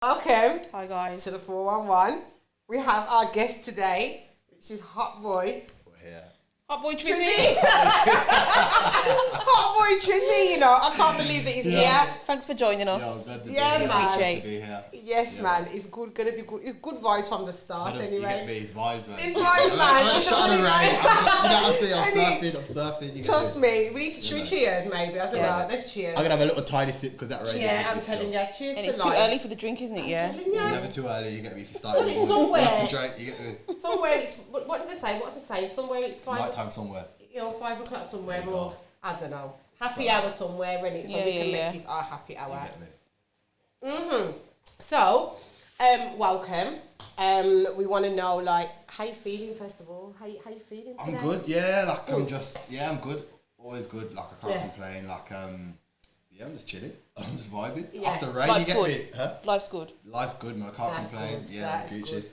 Welcome Hi guys. to the 411. We have our guest today, which is Hot Boy. Yeah. Hot boy Trizzy. Hot Boy Trizzy, you know, I can't believe that he's here. Thanks for joining us. Glad to Yeah, be man. Here. Glad to be here. Yes, Yeah. man, it's good, gonna be good. It's good vibes from the start, You anyway. get me, his vibes, man. His vibes, man. I'm shot on right. I'm Any- surfing. You Trust get me, we need to cheers, maybe. I don't know. Let's cheers. I'm gonna have a little tiny sip because that rain. Yeah, I'm telling you, cheers And to it's life. too early for the drink, isn't it? Yeah. Telling you. Never too early. You get me if you start. Well, it's somewhere. To drink, you get me. Somewhere it's, what did they say? What's it say? Somewhere it's Night 5 time somewhere. 5 o'clock somewhere, There you or go. I don't know. Happy hour somewhere, and it's so Yeah, we can yeah, make this our happy hour. You get me. So, welcome. We want to know, like, how you feeling, first of all? How you feeling today? I'm good. Yeah, like I'm good. Always good. Like I can't Yeah. complain. Like yeah, I'm just chilling. I'm just vibing. Yeah. After rain, Life's you get good. me. Huh? Life's good. Life's good, man. I can't That's complain. good. Yeah, That's Gucci. good.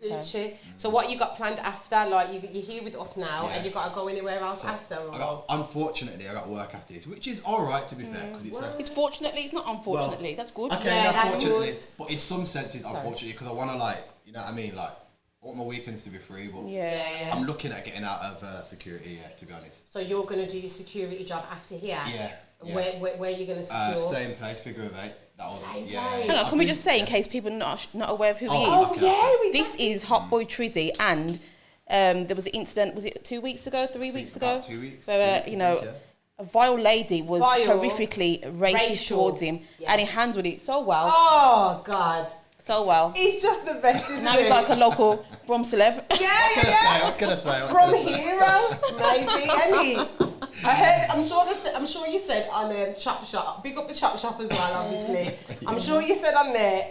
Gucci. So what you got planned after? Like, you're here with us now, Yeah. and you got to go anywhere else after? Or? Unfortunately, I got work after this, which is all right to be fair, because it's Well, It's fortunately, it's not unfortunately. Well, That's good. okay, Yeah, that's unfortunately, good. but in some senses, unfortunately, because I want to you know what I mean, I want my weekends to be free, but Yeah. I'm looking at getting out of security, to be honest. So you're going to do your security job after here? Yeah. Where are you going to secure? Same place, figure of 8. That was Same yeah. place. Hang on, can we I just say, in case people are not aware of who he Oh, is, okay. yeah. this is Hot Boy Trizzy, and there was an incident, was it 2 weeks ago, 3 weeks ago? about 2 weeks, Where, 2 weeks, you know, I think, a vile lady was Vile. horrifically racist Racial. towards him, Yeah. and he handled it so well. Oh, God. So well. He's just the best, isn't Now he? he's like a local Brom celeb. What can I say? From hero, maybe, any. I heard. I'm sure you said on Chop Shop. Big up the Chop Shop as well, obviously. I'm sure you said on there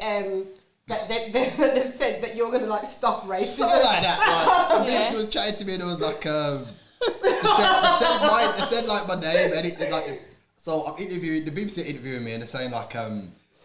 that they've said that you're gonna like stop racism. Something like that. Like, Yeah. he was chatting to me and it was like, they said like my name and it like. So I'm interviewing, the BBC interviewing me and they're saying like,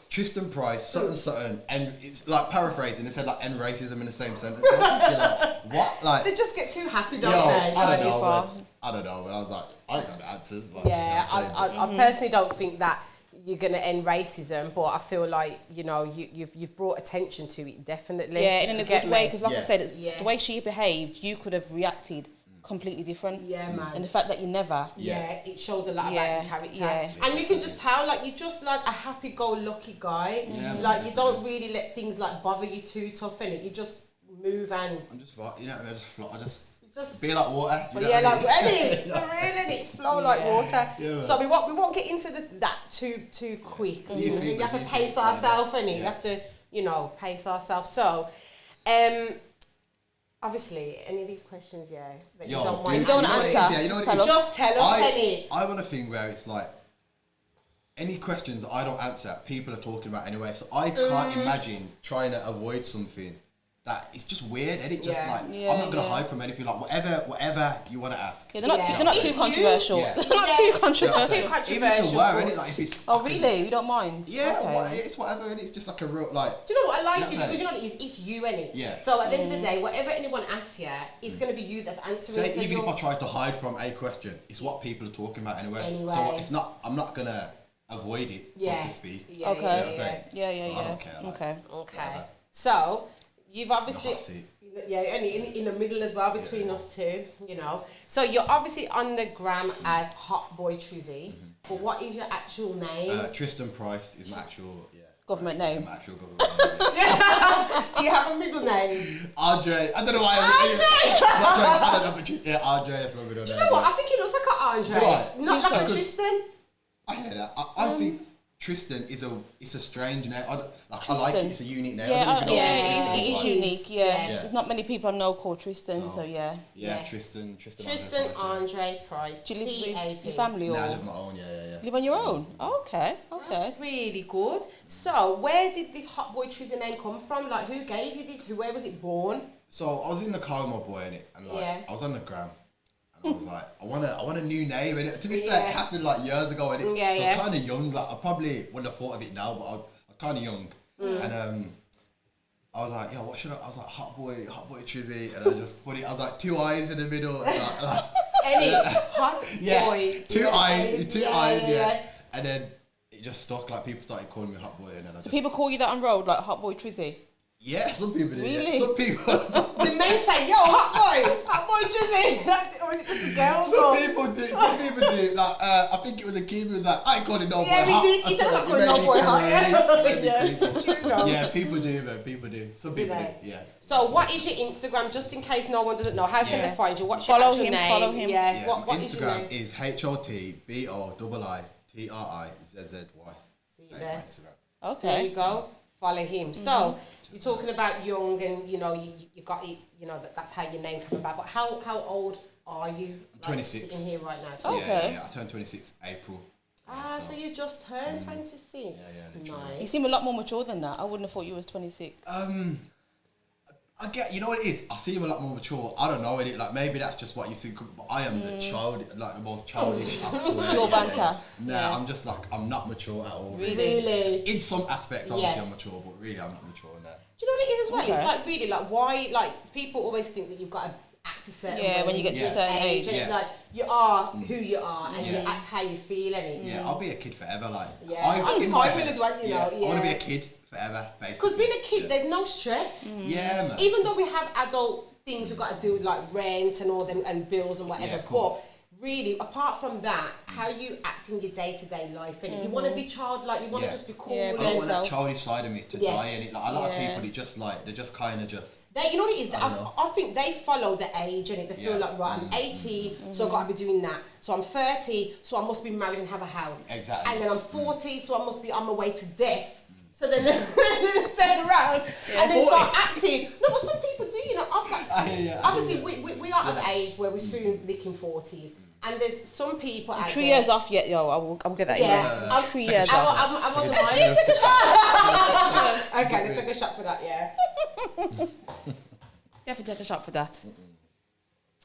Tristan Price, something, and it's like paraphrasing. They said like end racism in the same sentence. I'm thinking, like, what? Like, They just get too happy, don't yo, they? I Too don't know, far. man. I don't know, but I was like, I got the answers. Like, Yeah, you know what I'm saying? I personally don't think that you're gonna end racism, but I feel like you've brought attention to it, definitely. Yeah, and in a You get good way, me? because like I Yeah. said, Yeah. the way she behaved, you could have reacted completely different. Yeah, man. And the fact that you never. Yeah, it shows a lot Yeah, about your character. yeah. And you can just tell, like, you're just like a happy-go-lucky guy. Yeah, like, man, you don't really let things like bother you too tough, innit? You just move and I'm just, you know what I mean? I just just. be like water. You know Yeah, what I like mean? any, for real, innit? Flow like Yeah. water. Yeah, man. So we won't get into that too quick. You You think- have to you pace think- ourselves, innit? You Yeah. have to, pace ourselves. So, obviously, any of these questions, that Yo, you don't dude, mind You don't what it is, answer. yeah, you know what Just it is? just tell us, innit? I want a thing where it's like any questions I don't answer, people are talking about anyway. So I can't imagine trying to avoid something that it's just weird, and it just Yeah. like Yeah, I'm not gonna yeah. hide from anything. Like whatever you want to ask. Yeah, they're not Yeah. too, they're not It's too you. controversial. Yeah. They're not Yeah. too Not controversial. too Even if controversial. they were, innit? Like if it's Oh really? You don't mind? yeah, Okay. it's whatever, and it's just like a real like. Do you know what I like? You know You what I'm because you know what it is. It's you, innit? Yeah. So at the end of the day, whatever anyone asks you, it's gonna be you that's answering. Say so even if you're- I tried to hide from a question, it's what people are talking about anyway. Anyway. So it's not. I'm not gonna avoid it, Yeah. so to speak. Yeah, Okay. You know what I'm yeah, saying? Yeah, yeah, So yeah. I don't care. Like, Okay. Okay. Whatever. So you've obviously. hot seat. Yeah, only in the middle as well between us two, So you're obviously on the gram as Hot Boy Trizzy, but what is your actual name? Tristan Price is my actual Government name. My actual government name. Do you have a middle name? Andre. I don't know why. I don't know, but yeah, Andre. That's my middle name. You know what? I think it looks like an Andre, Right. not like a Because- Tristan. I hear that. I think Tristan it's a strange name. I like Tristan. it. It's a unique name. I Yeah, don't even know what yeah, Tristan it is like. unique. Yeah. Yeah. There's not many people I know called Tristan, so So- yeah. Yeah, Yeah. Tristan. Tristan Andre Andre Price. Do you live T-A-P. with your family or Nah, I live on my own. Yeah. live on your own? Oh, okay, okay. That's really good. So where did this Hot Boy Trizzy name come from? Like, who gave you this? Where was it born? So I was in the car with my boy in it, and like Yeah. I was on the gram, and I was like, I want a new name. And to be fair, Yeah. it happened like years ago, and Yeah, so I yeah. was kind of young. Like I probably wouldn't have thought of it now, but I was kind of young, and I was like, yo, what should I was like, Hot Boy Trizzy, and I just put it. I was like, 2 eyes in the middle. Any hot yeah, boy. two eyes, yeah. and then it just stuck. Like people started calling me hot boy, and then I So just, people call you that on road, like hot boy Trizzy? yeah, some people do. Really? Yeah. Some people. The men say, yo, hot boy Trizzy. Or is it just the girls? Some people do. Some people do. Like I think it was a keeper who was like, I ain't calling no boy Yeah, hot. we did. He I said, I'm not "You calling no made me boy hot." crazy. Yeah, it's true though. Yeah, people do, man. People do. Some Do people they? do. Yeah. So what is your Instagram, just in case no one doesn't know? How can Yeah. they find you? What's Follow your actual him, name? follow him. Yeah. Yeah, What my is your name? Instagram is HOTBOIITRIZZY. See you there. There Okay. you go. Follow him. So you're talking about young, and you know you got it. You know that's how your name came about. But how old are you? I'm 26. Sitting here right now. Okay. Yeah, I turned 26 April. Ah, so you just turned 26. literally. Nice. You seem a lot more mature than that. I wouldn't have thought you was 26. I get, you know what it is? I seem a lot more mature. I don't know, like maybe that's just what you think, but I am the most childish, I swear. Pure banter. Nah, Yeah. I'm just like, I'm not mature at all. Really? In some aspects, obviously Yeah. I'm mature, but really I'm not mature in that. Do you know what it is as well? Okay. It's like really like why like people always think that you've got to act a certain way. Yeah, when you get to a certain age. and Yeah. it's like you are who you are and you Yeah. act how you feel and Yeah, I'll be a kid forever, like. Yeah, I'm in my fine with head, as well, you know, I want to be yeah. a kid forever, basically. because being a kid, Yeah. there's no stress. Yeah, man. Even though we have adult things we've got to do with like rent and all them and bills and whatever, Yeah, of but course. really apart from that, how you act in your day-to-day life and you want to be childlike, you want to Yeah. just be cool. Yeah, I and don't want that yourself. childish side of me to Yeah. die in it. Like a lot of Yeah. people, they just like, they're just kind of just. They, you know what it is? I don't know. I think they follow the age and they feel Yeah. like, right, I'm 18, so I've got to be doing that. So I'm 30, so I must be married and have a house. Exactly. And then I'm 40, so I must be on my way to death. So then they turn around and then start acting. No, but some people do, you know. I've got, I hear you, I obviously, hear you. we are of age where we're soon licking 40s. And there's some people out 3 there. years off yet, yo. I will get that. Yeah. Yeah. 3 years off. I wasn't Take a lying. shot. Okay, let's take a shot for that, yeah. Definitely take a shot for that.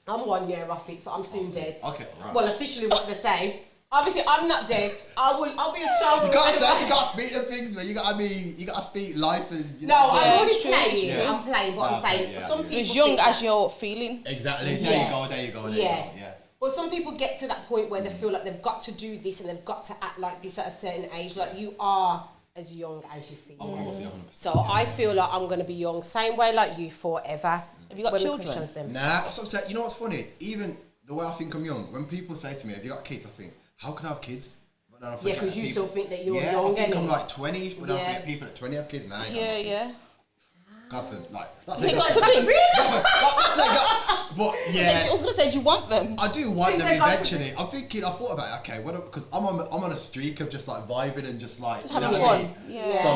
I'm 1 year off it, so I'm soon dead. Okay, right. Well, officially what they say. Obviously, I'm not dead. I'll be a child. You can't speak the things, man. You gotta speak life and. You No, know what I'm saying? already It's true, playing. it's true. I'm playing, but I'm Okay, saying yeah, some yeah. people. As young think as that- you're feeling. Exactly. Yeah. There you go. There you go. Yeah. Yeah. But some people get to that point where they feel like they've got to do this and they've got to act like this at a certain age. Like you are as young as you feel. Of course, yeah, 100%. So I feel like I'm gonna be young, same way like you forever. Have you got When the children? Christians them. Nah, that's what I'm saying. You know what's funny? Even the way I think I'm young, when people say to me, "Have you got kids?" I think, "How can I have kids?" But then I Yeah, forget because that you people- still think that you're yeah, young. I think I'm innit? like 20, but then I Yeah. forget people at 20 have kids now. Yeah, yeah. God forbid, like, not Thank saying God forbid. but I yeah, was gonna say, do you want them? I do want them Thank God eventually. I thought about it, okay, because I'm on a streak of just like vibing and just like, Just you know having what I fun. mean? Yeah. So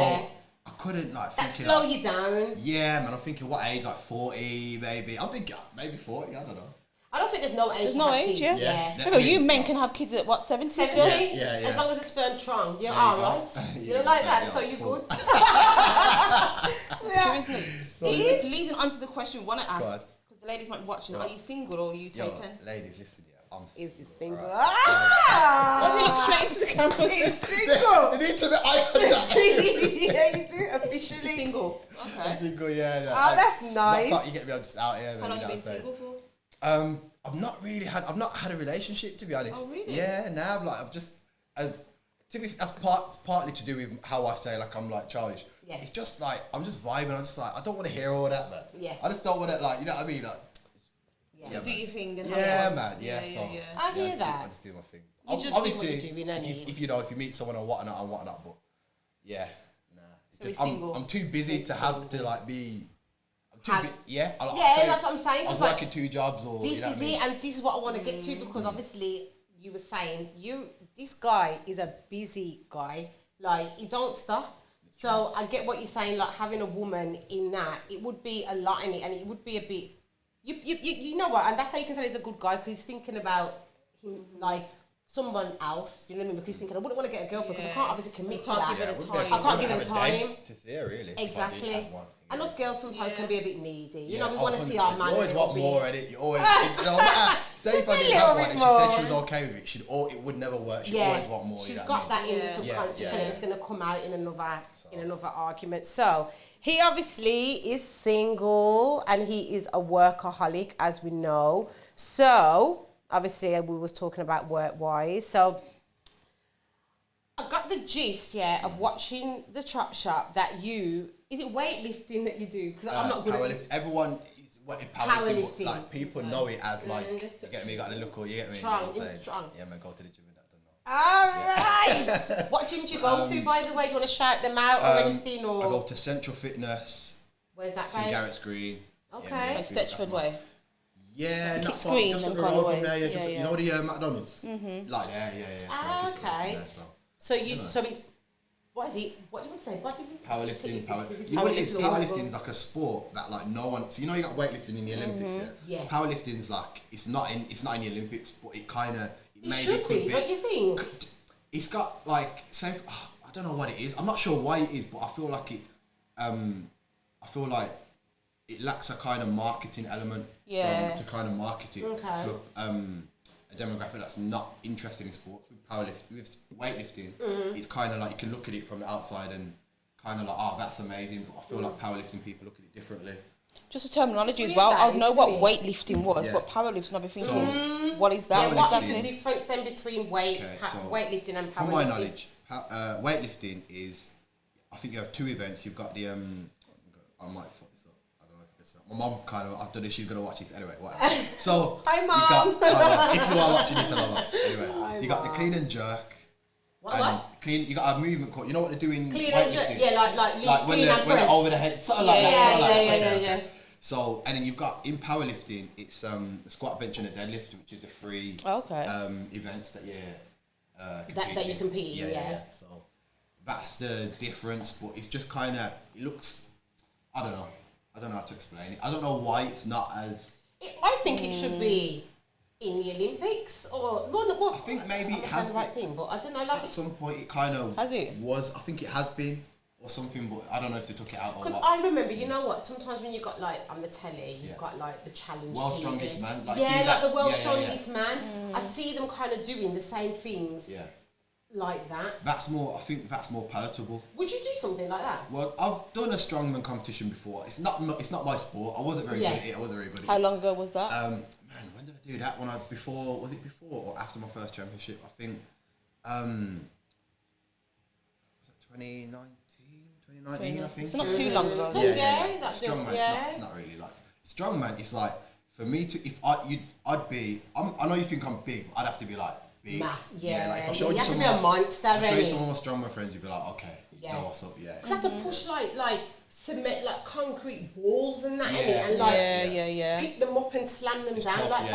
I couldn't like That thinking slow like, you down. yeah, man, I'm thinking what age, like 40 maybe. I'm thinking maybe 40, I don't know. I don't think there's no age. There's to no have age, kids. yeah. Yeah. Remember, you men can have kids at what, 70 still? 17, Yeah, yeah. as long as it's sperm trunk, you're There you all go. right. Yeah, You know, like that, yeah, so you're cool. good. It's true, isn't it? It is. Leading on to the question we want to Go ask, ahead. because the ladies might be watching, Go are on. you single or are you Yo, taken? ladies, listen, yeah, I'm single. Is he single? alright? Oh, you look Ah! straight into the camera. He's single. They need to be eye contact. Yeah, you do You're officially. single. I'm Okay. single, yeah. No, Oh, that's Not nice. tight, you get me, I'm just out here, man. How long you have know you been what I'm single for? saying? I've not had a relationship, to be honest. Oh, really? Yeah, now I've just, that's partly to do with how I say, like, I'm like childish. Yeah. It's just like, I'm just vibing, I'm just like, I don't want to hear all that, man. Yeah. I just don't want to, like, you know what I mean? Like, Yeah. Yeah, Do man. your thing and yeah, have fun. man, yeah, so. yeah. I hear just that. I just do my thing. You just do what Obviously, you're doing, don't you? if you meet someone or whatnot, but yeah, nah. It's So just, he's single. I'm too busy He's to have to like be. I'm too Have- yeah, Yeah, that's what I'm saying, I was 'cause, like, working 2 jobs, or This you know is what I mean? it, and this is what I want to get to because obviously you were saying this guy is a busy guy, like he don't stop. So I get what you're saying, like having a woman in that, it would be a lot in it, and it would be a bit. You know what, and that's how you can say he's a good guy because he's thinking about him like someone else. You know what I mean? Because he's thinking I wouldn't want to get a girlfriend because I can't obviously commit to can't that. give it a wouldn't time. be able I can't to give it have a a date time. to see her, really. if I did Exactly. have one. And us girls sometimes Yeah. can be a bit needy. You Yeah, know, we want to see our 100%. man. You always a little want bit. more at it. You always, no matter, say if Just I a didn't little have one bit and she said she was more. okay with it, it would never work. She'd Yeah, always want more. she's you know what got I mean? that in the Yeah. subconscious, Yeah, and yeah. it's going to come out in another argument. So he obviously is single, and he is a workaholic, as we know. So obviously, we was talking about work-wise. So I got got the gist, of watching the Chop Shop that is it weightlifting that you do? Because I'm not good at it. Everyone is powerlifting, but Powerlifting. like people know it as like, you get me, you got the look, you get me? You know what I'm saying? Yeah, man, go to the gym and that, don't know. Alright! What gym do you go to, by the way? Do you want to shout them out or anything? Or? I go to Central Fitness. Where's that St based? Garrett's Green. Okay. Yeah, Stretchford way. Yeah, not far, Green, just them on the kind of road from way. there. Yeah, Yeah, you know the McDonald's? Mm-hmm. Like there, yeah. Ah, So I okay. just go from there, So it's what is it? What do you want to say? Powerlifting. Powerlifting. What it is, powerlifting is like a sport that like no one. So you know you got weightlifting in the Olympics, Yeah. Powerlifting's like it's not in the Olympics, but it kind of It could be. Don't you think? It's got like say I don't know what it is. I'm not sure why it is, but I feel like it. I feel like it lacks a kind of marketing element. To kind of market it to a demographic that's not interested in sports. With weightlifting, it's kind of like you can look at it from the outside and kind of like, oh, that's amazing. But I feel like powerlifting people look at it differently. Just the terminology as well. I know what weightlifting was, but powerlifting, I've been thinking, what is that? What is the difference then between weightlifting and powerlifting? From my knowledge, weightlifting is, I think you have two events. You've got the, I might fuck this up. I don't know if it's my mum kind of, I don't know if she's going to watch this. Anyway, whatever. So, hi, Mum. If you are watching this, hello, Mum. Anyway, so you got the clean and jerk. What? Clean. You got a movement called. You know what they do in clean and jerk. Yeah, like when they're over the head, something like that. Yeah. So and then you've got in powerlifting, it's the squat, bench, and a deadlift, which is the three events that that you compete in. Yeah. So that's the difference, but it's just kind of it looks. I don't know how to explain it. I don't know why it's not as. I think it should be in the Olympics or I think maybe it has the right thing, but I don't know. Like at some point, it kind of was. I think it has been or something, but I don't know if they took it out or what. Because I remember, you know what? Sometimes when you got like on the telly, you've got like the challenge. World's Strongest Man. Like the World's Strongest Man. I see them kind of doing the same things. Yeah. Like that. That's more. I think that's more palatable. Would you do something like that? Well, I've done a strongman competition before. It's not my sport. I wasn't very good at it. How long ago was that? Man, when did I do that? Was it before or after my first championship? I think. Was that 2019, I think. It's not too long ago. Yeah. That's strongman. It's not really like strongman. It's like for me to I'd be. I know you think I'm big. But I'd have to be like. Mass, like if I showed you some of my strongman friends, you'd be like, okay, you know what's up, Because I have to push like cement, like concrete balls and that, and pick them up and slam them down tough, like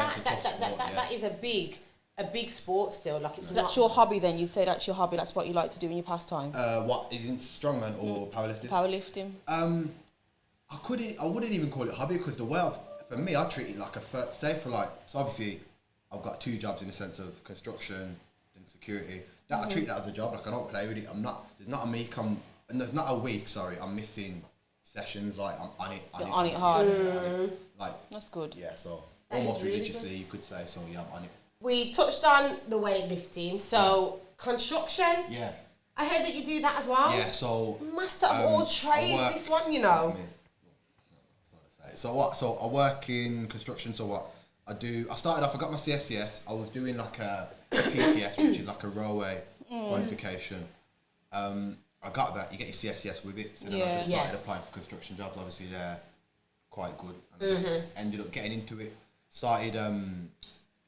that. That is a big sport still. Like it's so that's your hobby then? You'd say that's your hobby. That's what you like to do in your pastime. What is in strongman or powerlifting? Powerlifting. I wouldn't even call it hobby because the way for me, I treat it like so obviously. I've got two jobs in the sense of construction and security. I treat that as a job. Like I don't play with it. There's not a week. Sorry, I'm missing sessions. Like I'm on it. On it hard. Like that's good. Yeah. So that almost really religiously, good. you could say. So yeah, I'm on it. We touched on the weightlifting. So construction. Yeah. I heard that you do that as well. Yeah. So master of all trades. This one, you know. So what? So I work in construction. So what? I started off, I got my CSCS, I was doing like a PTS, which is like a railway qualification. I got that, you get your CSCS with it, so then I just started applying for construction jobs, obviously they're quite good, and I just ended up getting into it. Started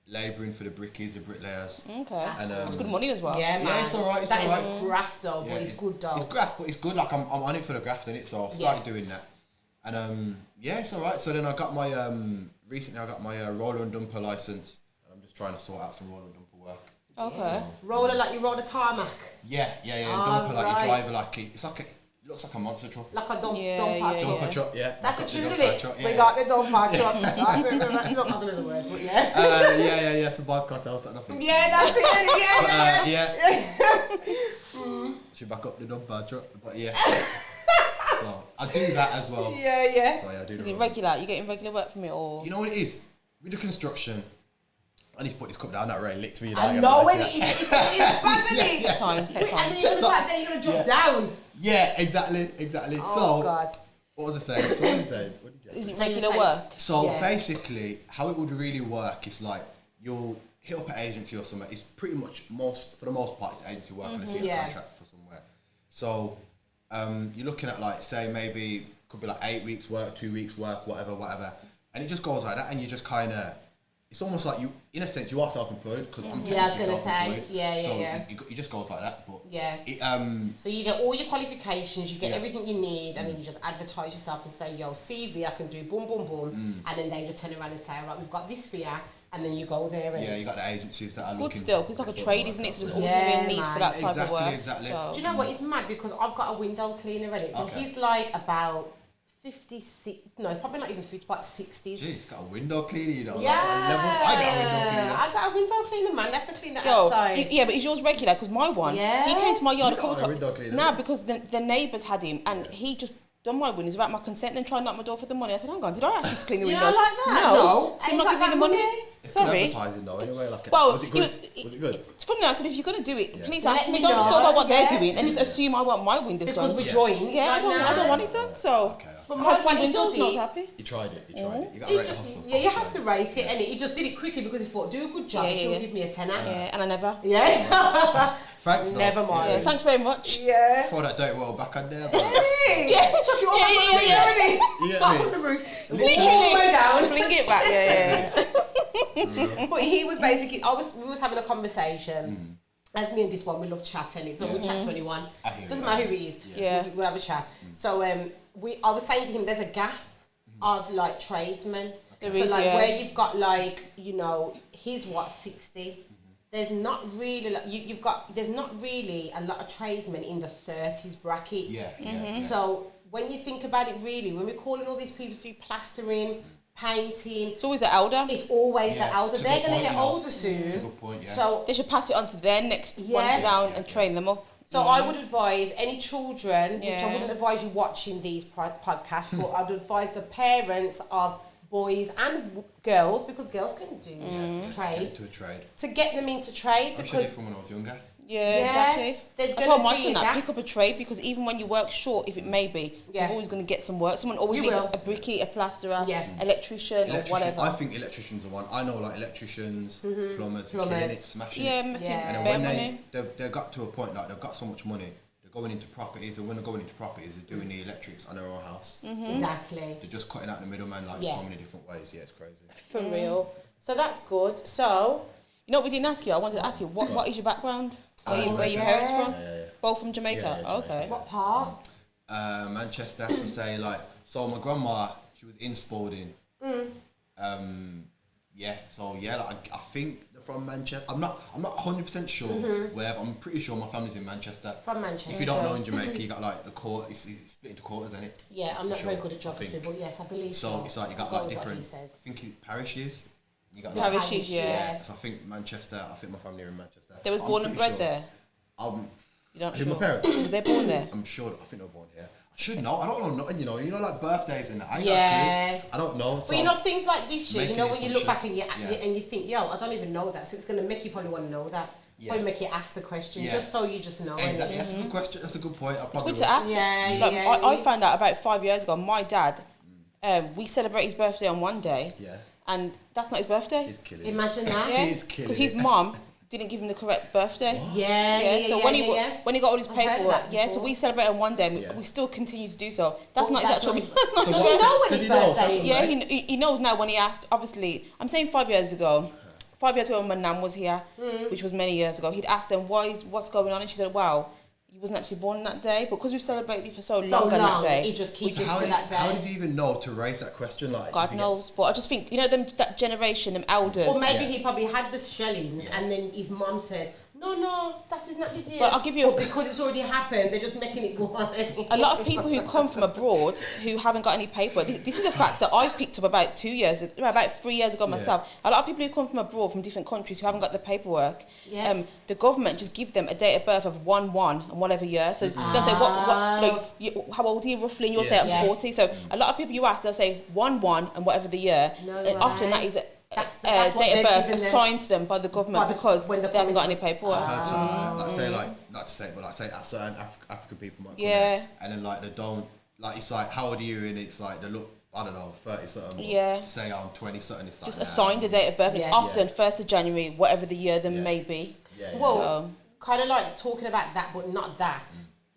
labouring for the brickies, the bricklayers. Okay, that's good money as well. Yeah, man. Yeah, it's alright, That is a graft though, but it's good though. It's graft, but it's good, like I'm on it for the graft, innit, so I started doing that. And it's alright, so then I got my... recently I got my roller and dumper license, and I'm just trying to sort out some roller and dumper work. Okay. So, roller like you roll a tarmac. Yeah. Dumper like you drive it looks like a monster truck. Like a dumper truck. Dumper truck, yeah. That's the truth, isn't it? We got the dumper truck. You don't have the words, but yeah. Yeah. Some bad cocktails and nothing. Yeah, that's it. Yeah. Should back up the dumper truck, but yeah. So I do that as well. Yeah. So I do. Is it regular? You getting regular work from it, or? You know what it is with the construction. I need to put this cup down. That rain licked me. I know when it's buzzing. Take time. And then you're gonna drop down. Yeah, exactly. Oh God. What was I saying? What did you Is it regular work? So basically, how it would really work is like hit up an agency or something, it's pretty much for the most part, it's agency work and I see a contract for somewhere. So you're looking at like, say maybe could be like 8 weeks work, 2 weeks work, whatever, and it just goes like that, and you just kind of, it's almost like you, in a sense, you are self-employed because I'm technically self-employed. So it just goes like that. But so you get all your qualifications, you get everything you need, and then you just advertise yourself and say, yo, CV, I can do boom, boom, boom, and then they just turn around and say, right, we've got this for you. And then you go there. And you got the agencies that are good looking. Still, because it's like a trade, isn't it? So there's always going to be a need for that type of work. Exactly. So. Do you know what? It's mad because I've got a window cleaner in it. So he's like about 56, no, probably not even 50, but 60s. Jeez, he's got a window cleaner, you know. Yeah. I got a window cleaner. I got a window cleaner, man. Left a cleaner outside. Yeah, but is yours regular? Because my one, he came to my yard a couple times. Window cleaner. Nah, because the neighbours had him and he just done my windows without my consent, then tried to knock my door for the money. I said, hang on, did I ask you to clean the windows? You like that? No. So I'm not giving the money. It's Sorry. good advertising though, anyway. Like, Well, was it good? Was it good? It's funny. I said, if you're going to do it, please ask Let me. me Don't just know. go about what they're doing and just assume I want my windows Because done. we're joined. Yeah, I don't want it done. So, But my my friend friend windows does not it. happy. You tried it. You got to rate the hustle. Yeah, you have to rate it, and he just did it quickly because he thought, do a good job, she'll give me a tenner. Yeah, and I never. Yeah. Thanks, though. Never mind. Yeah, thanks very much. Yeah. Throw that dirty world back on there. But Yeah, Chuck it all back on the You get Start me? from the roof. All Literally. the way down. Fling it back. Yeah. But he was basically, we was having a conversation. As me and this one, we love chatting. So we'll chat to anyone. Doesn't matter who he is. Yeah. We'll have a chat. So I was saying to him, there's a gap of like tradesmen. There so is, like yeah. where you've got like, you know, he's 60. There's not really like, there's not really a lot of tradesmen in the 30s bracket. Yeah. So when you think about it, really, when we're calling all these people to do plastering, painting, It's always the elder. it's always the elder. It's a They're good going to point, get you know. older soon. It's a good point, yeah. So They should pass it on to their next ones down and train them up. So I would advise any children, which I Yeah. wouldn't advise you watching these podcasts, but I'd advise the parents of boys and girls, because girls can do Get trade, into a trade. to get them into trade. I should Because did from when I was younger. Yeah, exactly. There's I gonna told my be son a that, gap. pick up a trade, because even when you work short, if it may be, you're always going to get some work. Someone always You needs will. a brickie, a plasterer, electrician, or whatever. I think electricians are one. I know like electricians, plumbers, killing it, smashing Yeah, it. making And then bare when money. they've got to a point like they've got so much money, they're going into properties, and when they're going into properties, they're doing the electrics on their own house. Exactly. They're just cutting out the middleman like so many different ways. Yeah, it's crazy. For real. So that's good. So You know what we didn't ask you? I wanted to ask you, what is your background? Where are your parents from? Both from Jamaica? Yeah, Okay. what part? Manchester, to say like, so my grandma, she was in Spalding. Like I think they're from Manchester. I'm not 100% sure where, but I'm pretty sure my family's in Manchester. From Manchester. If you don't know, in Jamaica, you got like the court. It's split into quarters, isn't it? Yeah, I'm not Sure, very good at I geography, think. but yes, I believe so. So it's like you got I'll like go with what different. he says. I think it's parishes. You got Parishes, yeah. So I think Manchester. I think my family are in Manchester. They was I'm born and pretty bred sure. there? You don't Who, sure? my parents? Was they born there? I'm sure. I think they were born here. I should know. I don't know nothing. You know, like birthdays and that. I ain't got Yeah. a clue. I don't know. So But you know, things like this shit, you making know, an when you look back assumption. and you think, yo, I don't even know that. So it's going to make you probably want to know that. Probably make you ask the question, just so you just know. Exactly. That's a good question. That's a good point. I It's probably good to ask. Yeah, Like, yeah, it I is. found out about 5 years ago, my dad, we celebrate his birthday on one day. Yeah. And that's not his birthday. He's killing Imagine that. Yeah, He's killing because his it. mum didn't give him the correct birthday. Yeah. So when he got all his I've heard of paperwork, that so before. we celebrate on one day, and we still continue to do so. That's not his that's actual. not his- That's not So Does what- he know when does his he know? birthday is? Yeah, he knows now when he asked. Obviously, I'm saying 5 years ago. 5 years ago, when my nan was here, which was many years ago, he'd asked them what's going on, and she said, "Wow, he wasn't actually born on that day, but because we've celebrated it for so long on that day, he just keeps it How to that day. did he even know to raise that question? Like, God knows." But I just think, you know, that generation, them elders. Or maybe he probably had the shillings, and then his mum says, "No, that is not the deal." But I'll give you But because it's already happened, they're just making it go on. A lot of people who come from abroad who haven't got any paperwork. This is a fact that I picked up about 3 years ago myself. A lot of people who come from abroad, from different countries, who haven't got the paperwork. The government just give them a date of birth of 1/1 and whatever year. So they'll say how old are you roughly? And you'll say I'm 40. So a lot of people you ask, they'll say 1/1 and whatever the year. And often that is that's what date they're of birth giving them. assigned to them by the government because when they they're haven't got coming any paperwork. I've heard something like that. Like say like not to say, but like say certain African people might come Yeah. here, and then like they don't, like it's like how old are you, and it's like they look I don't know, 30 something. Yeah. To say I'm 20 something, it's like Just assign the date of birth. It's often Yeah. 1st of January, whatever the year then may be. Yeah. Well, kind of like talking about that, but not that.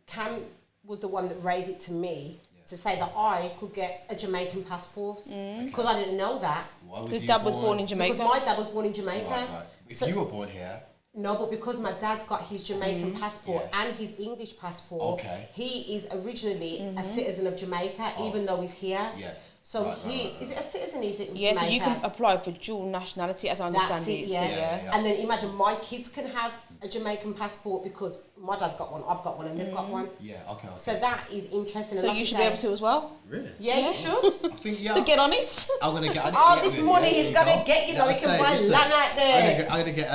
Cam was the one that raised it to me to say that I could get a Jamaican passport because I didn't know that. His dad was born in Jamaica. Because my dad was born in Jamaica. Right. If you were born here. No, but because my dad's got his Jamaican passport and his English passport, he is originally a citizen of Jamaica, even though he's here. Yeah. So is it a citizen? Is it Yeah, Jamaica? so you can apply for dual nationality, as I understand That's it, it. yeah. And then imagine my kids can have a Jamaican passport because my dad's got one, I've got one, and they've got one. Yeah, okay. So that is interesting. So and you should be able to as well? Really? Yeah, you should. I think, So get on it. I'm going to get... This money he's going to get, you know, he can buy land out there. I'm going to get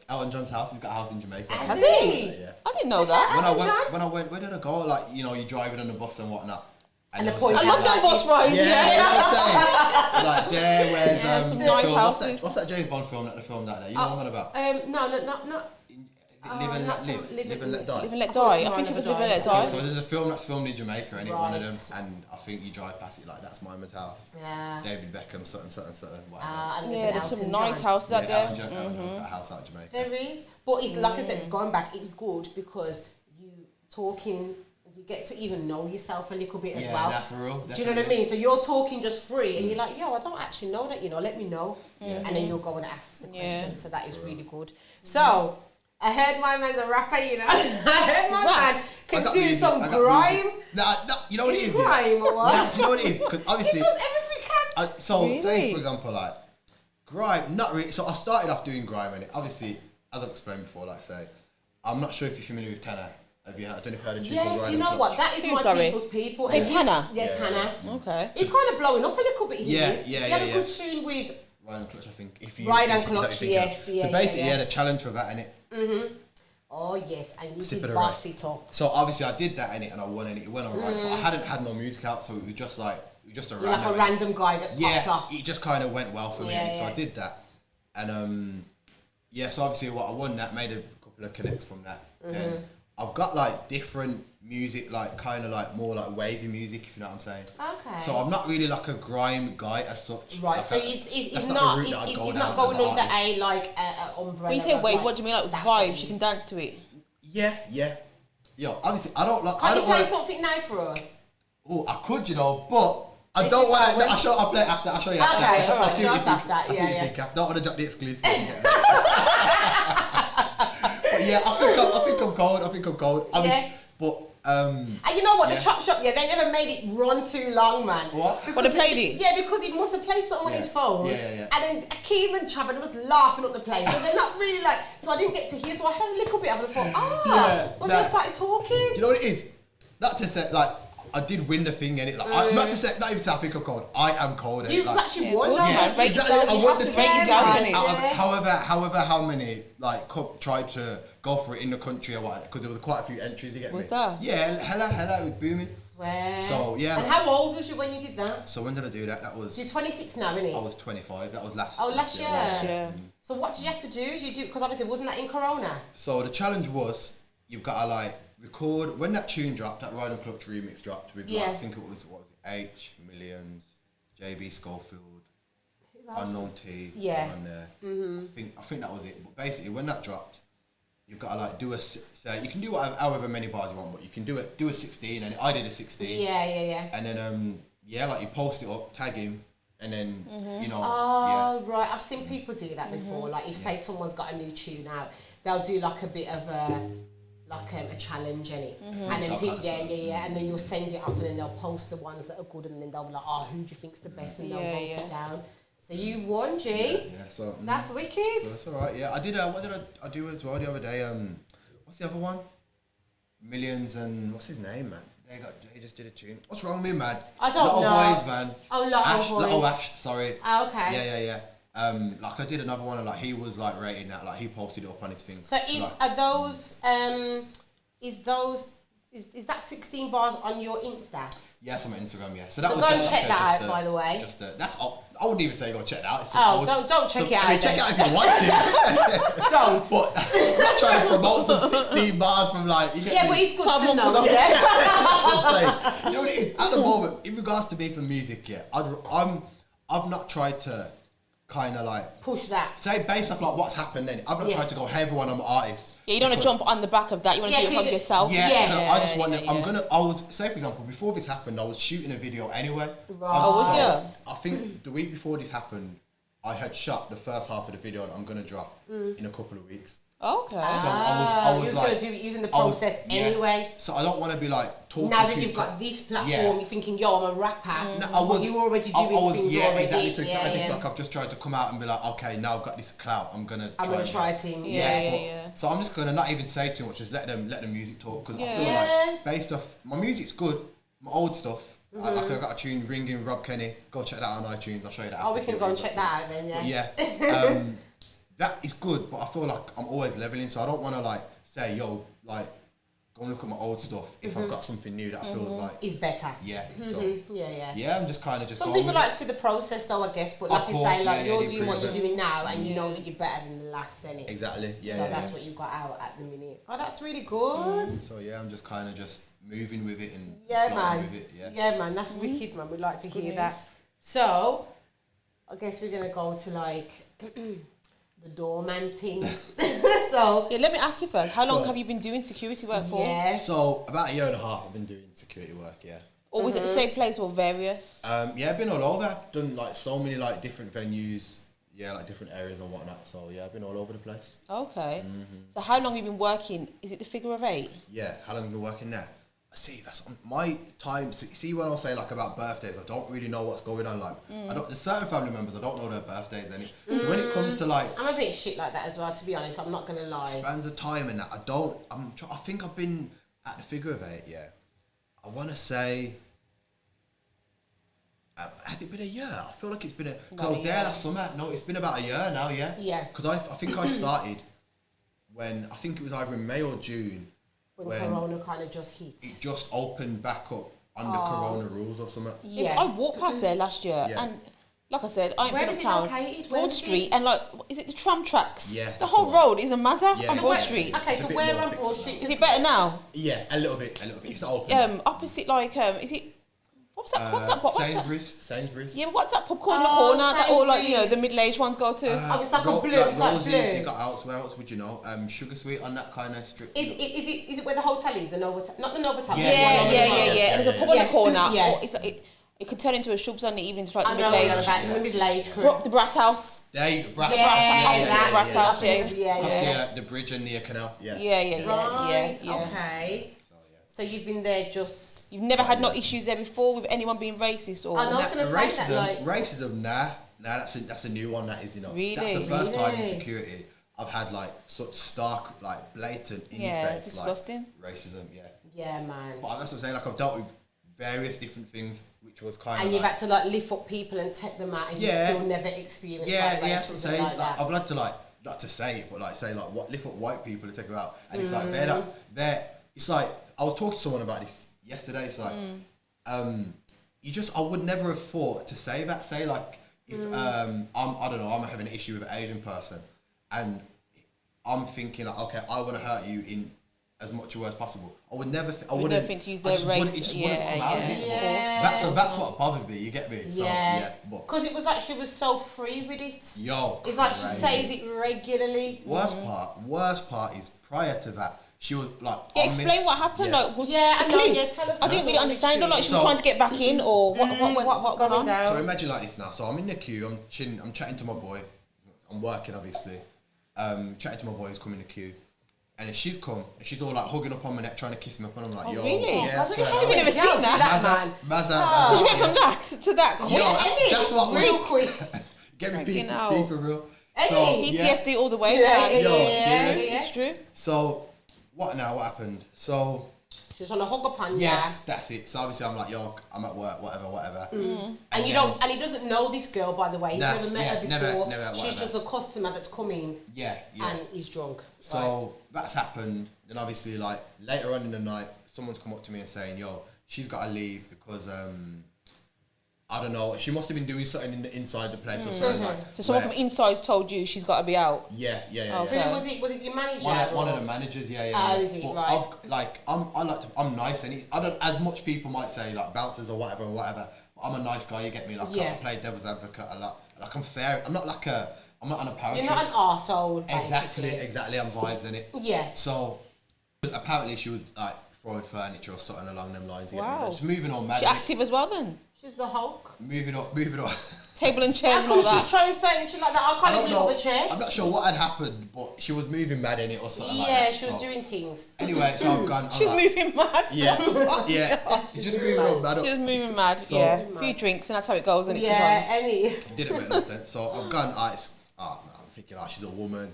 Elton John's house. He's got a house in Jamaica. Has he? Yeah. I didn't know that. When I went, where did I go? Like, you know, you're driving on the bus and whatnot. And the point I love them bus rides. Yeah, you know what I'm saying? Like, there, where's some nice film, houses. what's that James Bond film that they filmed out there? You know what I'm on about? No. Live and Let Die. Live and Let Die. I think it was Live and Let Die. So there's a film that's filmed in Jamaica, and one of them, and I think you drive past it like that's Mama's house. Yeah. David Beckham, something. Yeah, there's some nice houses out there. Elton John's got a house out in Jamaica. There is, but it's like I said, going back, it's good because you get to even know yourself a little bit as well. Yeah, for real. Do you know what I mean? So you're talking just free, and you're like, yo, I don't actually know that, you know, let me know. And then you'll go and ask the question. So that is really good. So, I heard my man's a rapper, you know. I heard my man can do some grime. Nah, you know what it is? Grime or what? Nah, you know what it is? Because obviously... He does everything he can. So, say, for example, like, grime, not really... So, I started off doing grime, and obviously, as I've explained before, like I say, I'm not sure if you're familiar with Tanner. I don't know if you've heard of Yes, you know what? That is my people's people. Say Tanner? Yeah, Tanner. Okay. It's kind of blowing up a little bit. He had a good tune with Ryan Clutch, I think. Ryan and Clutch, yes. So basically, he had a challenge for that, innit? Oh, yes, and you Sip did it boss it up. So obviously, I did that, innit, and I won, and it went alright. But I hadn't had no music out, so it was just like, a You're like a random guy that popped off. It just kind of went well for me, innit? So I did that. And so obviously, I won that, made a couple of connects from that. Then I've got like different music, like kind of like more like wavy music, if you know what I'm saying. Okay. So I'm not really like a grime guy as such. Right. Like so he's not going under a like a umbrella. When you say wave, what do you mean? Like vibes? You can dance to it. Yeah. Yo, obviously I don't like. Can you play something now for us? Oh, I could, you know, but I don't want to. I'll play it after. I'll show you after. Okay, I'll see what you think. After. I don't want to drop the exclusive. But yeah, I think I'm cold. But and you know what, the chop shop, they never made it run too long, man. What? When they played it? Yeah, because he must have played something on his phone. Yeah. And then Akeem and Chaban was laughing up the place. So they're not really like, so I didn't get to hear, so I heard a little bit of it and I thought, but they started talking. You know what it is? Not to say, like, I did win the thing, and it like not even say I think I'm cold. I am cold. You like, actually won, though. Rate yourself. I won the Rate yourself. However, how many like tried to go for it in the country or what? Because there was quite a few entries. You get me? Was there? Yeah, hella, it was booming. Swear. So yeah. And how old was you when you did that? So when did I do that? That was. You're 26 now, innit? I was 25. That was last. Oh, last year. Yeah. So what did you have to do? Because obviously wasn't that in Corona? So the challenge was you've got to like record when that tune dropped, that Ride and Clutch remix dropped with like, I think it was H Millions, JB Schofield, Unknown T on there. I think that was it. But basically when that dropped, you've got to like do you can do however many bars you want, but you can do a 16, and I did a 16. Yeah. And then like you post it up, tag him, and then you know. Oh right, I've seen people do that before. Like if say someone's got a new tune out, they'll do like a bit of a challenge in it, and then and then you'll send it off, and then they'll post the ones that are good, and then they'll be like, oh, who do you think's the best, and they'll vote it down. So you won, G. Yeah. So that's wicked. So that's alright. Yeah, I did. What did I do as well the other day? What's the other one? Millions and what's his name, man? They just did a tune. What's wrong with me, man? I don't know. Little Boys, man. Oh, Little Ash. Sorry. Oh, okay. Yeah. Like I did another one, and like he was like rating that, like he posted it up on his thing. So is that 16 bars on your Insta? Yes, I'm on Instagram. Yeah, So go and check that out, by the way. I wouldn't even say go check that out. Don't check it out. I mean, check it out if you want to. Don't. But I'm not trying to promote some 16 bars from like. But it's good to know. Just saying. You know what it is at the moment in regards to me for music. Yeah, I've not tried to kind of like push that. Say based off like what's happened. Then I've not tried to go, hey everyone, I'm an artist. Yeah, you don't want to jump on the back of that. You want to do it from yourself. I just want to. I was say for example before this happened, I was shooting a video anyway. Right. Was you? I think the week before this happened, I had shot the first half of the video that I'm gonna drop in a couple of weeks. Okay. So I was like, going to do it using the process anyway. So I don't want to be like talking. Now that you've got this platform, you're thinking, yo, I'm a rapper. No, you already doing things already. Exactly. So it's not as if like I've just tried to come out and be like, okay, now I've got this clout, I'm gonna try things. So I'm just gonna not even say too much, just let the music talk because I feel like based off my music's good, my old stuff. Like I got a tune ringing Rob Kenny. Go check that out on iTunes. I'll show you that. Oh, we can go and check that out then. Yeah. That is good, but I feel like I'm always leveling, so I don't want to like say, yo, like go and look at my old stuff if I've got something new that feels like is better. Yeah. So I'm just kind of just. Some people like to see the process though, I guess, but like you say, like you're doing what you're doing now, and you know that you're better than the last, innit? Exactly. Yeah. So that's what you've got out at the minute. Oh, that's really good. So I'm just kind of just moving with it and man. With it. Yeah, man, that's wicked, man. We'd like to hear that. So, I guess we're gonna go to like. The doorman thing. So let me ask you first. How long have you been doing security work for? Yeah. So about a year and a half, I've been doing security work. Yeah. Or was it the same place or various? I've been all over. I've done like so many like different venues. Yeah, like different areas and whatnot. So I've been all over the place. Okay. So how long have you been working? Is it the figure of 8? Yeah. How long have you been working there? See, that's my time. See, when I say like about birthdays, I don't really know what's going on. Like, there's certain family members I don't know their birthdays. So when it comes to like, I'm a bit shit like that as well. To be honest, I'm not gonna lie. Spans of time and that I think I've been at the figure of 8. Yeah, I want to say. Has it been a year? I feel like it's been because I was there last summer. No, it's been about a year now. Yeah. Yeah. Because I think I started when I think it was either in May or June. When Corona kind of just hit. It just opened back up under Corona rules or something. Yeah. I walked past there last year and like I said, I'm in town. Broad Street and like, is it the tram tracks? Yeah. The whole road is a mazza on Broad Street. Okay, so where on Broad Street? Is it better now? Yeah, a little bit. It's not open. Opposite like, is it, what's that? Sainsbury's. Yeah, but what's that pub called in the corner that all like, you know, the middle-aged ones go to? It's like a blue, it's like Roses, blue. you got where else would you know? Sugar Sweet on that kind of strip. Is it where the hotel is? The Novotel? Not the Novotel. Yeah. And there's a pub on the corner. Yeah. It's like, it could turn into a shubs on the evenings for like the middle-aged. The middle-aged crew. The Brass House. There you go, Brass House. Yeah. The bridge and near canal. Yeah. Right, okay. So you've been there just... You've never had no issues there before with anyone being racist or... I was going to say that, like... Racism, nah, that's a new one, that is, you know. Really? That's the first time in security I've had, like, such stark, like, blatant, in your face, disgusting. Like, racism, Yeah, man. But that's what I'm saying, like, I've dealt with various different things, which was kind of and you've had to, like, lift up people and take them out, and you still never experienced that's what I'm saying. Like that. I've had to, like, not to say it, but, like, say, like, lift up white people and take them out. And it's like, it's like, I was talking to someone about this yesterday. It's like, I would never have thought to say that. Say like, if I don't know, I'm having an issue with an Asian person, and I'm thinking like, okay, I want to hurt you in as much as possible. I would never. I wouldn't think to use their race. It just wouldn't come out of it. That's what bothered me. You get me? So, because it was like she was so free with it. Yo, it's like she says it regularly. Worst part is prior to that. She was like... explain what happened. Yeah. Like, tell us. I didn't really understand. Like she was trying to get back in, or what's going on? So imagine like this now. So I'm in the queue. I'm chilling. I'm chatting to my boy. I'm working, obviously. Chatting to my boy who's come in the queue, and then she's come and she's all like hugging up on my neck, trying to kiss me up, and I'm like, yo, really? Yeah, I've never seen that. Mazza. She went from that to that quick. Yo, that's what real quick. Get me PTSD for real. So PTSD all the way. It's true. So. What happened? So... She's on a hug upon you. Yeah, that's it. So obviously I'm like, yo, I'm at work, whatever. And he doesn't know this girl, by the way. He's never met her before. Never, she's just a customer that's coming. Yeah. And he's drunk. So that's happened. Then obviously, like, later on in the night, someone's come up to me and saying, yo, she's got to leave because I don't know. She must have been doing something inside the place or something like. So someone from inside told you she's got to be out. Yeah. Okay. Who was it? Was it your manager? One of the managers. Yeah. Oh, is it? But Right. I'm nice, and I don't, as much people might say like bouncers or whatever. But I'm a nice guy. You get me? Like I play devil's advocate a lot. Like I'm fair. I'm not on a power trip. You're not an arsehole, basically. Exactly. I'm vibes in it. Yeah. So apparently she was like throwing furniture or something along them lines. Wow. Just moving on mad. She's active as well then. She's the Hulk. Moving on. Table and chairs How and all come that. she's throwing furniture like that? I I can't don't even know. look at the chair. I'm not sure what had happened, but she was moving mad in it or something like Yeah, that. she was So, doing things. Anyway, so I've gone. She's moving mad. Yeah. She's just moving on mad. She was moving mad. So- A few drinks and that's how it goes. And Yeah, sometimes. It didn't make no sense. So I've gone. I'm thinking, she's a woman.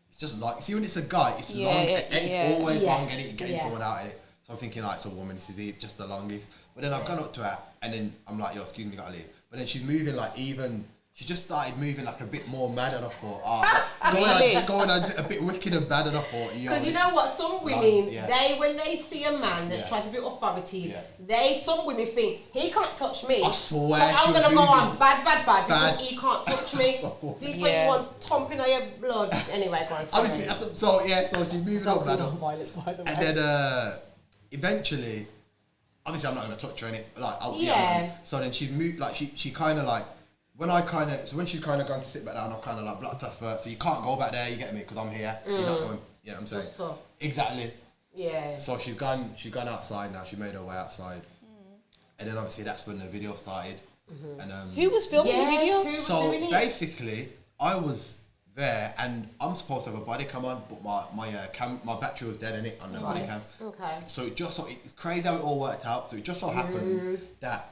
It's just like, see when it's a guy, it's long. It's always long, and getting someone out in it. So I'm thinking, it's a woman. This is it, just the longest. But then I've gone up to her, and then I'm like, yo, excuse me, gotta leave. But then she's moving like even. She just started moving like a bit more mad, and I thought, going on a bit wicked and bad, and I thought, yo. Because you know what, some women, when they see a man that tries to be authority, some women think, he can't touch me. I swear, so I'm going to go on bad because he can't touch me. So- This way you want thumping on your blood. Anyway, go on, sorry. Obviously, so she's moving on bad. Violence, by the way. And then eventually, obviously I'm not going to touch her in it. So then she's moved, like she kind of like, when she's kind of gone to sit back down, I've kind of like blocked her first. So you can't go back there, you get me? Because I'm here. You're not going, you know what I'm saying? Just so. Exactly. Yeah. So she's gone outside now. She made her way outside. And then obviously that's when the video started. And Who was filming the video? Who was so doing it? basically, I was there, and I'm supposed to have a body cam on, but my battery was dead in it on the body cam. Okay. So it's crazy how it all worked out. So it just so happened that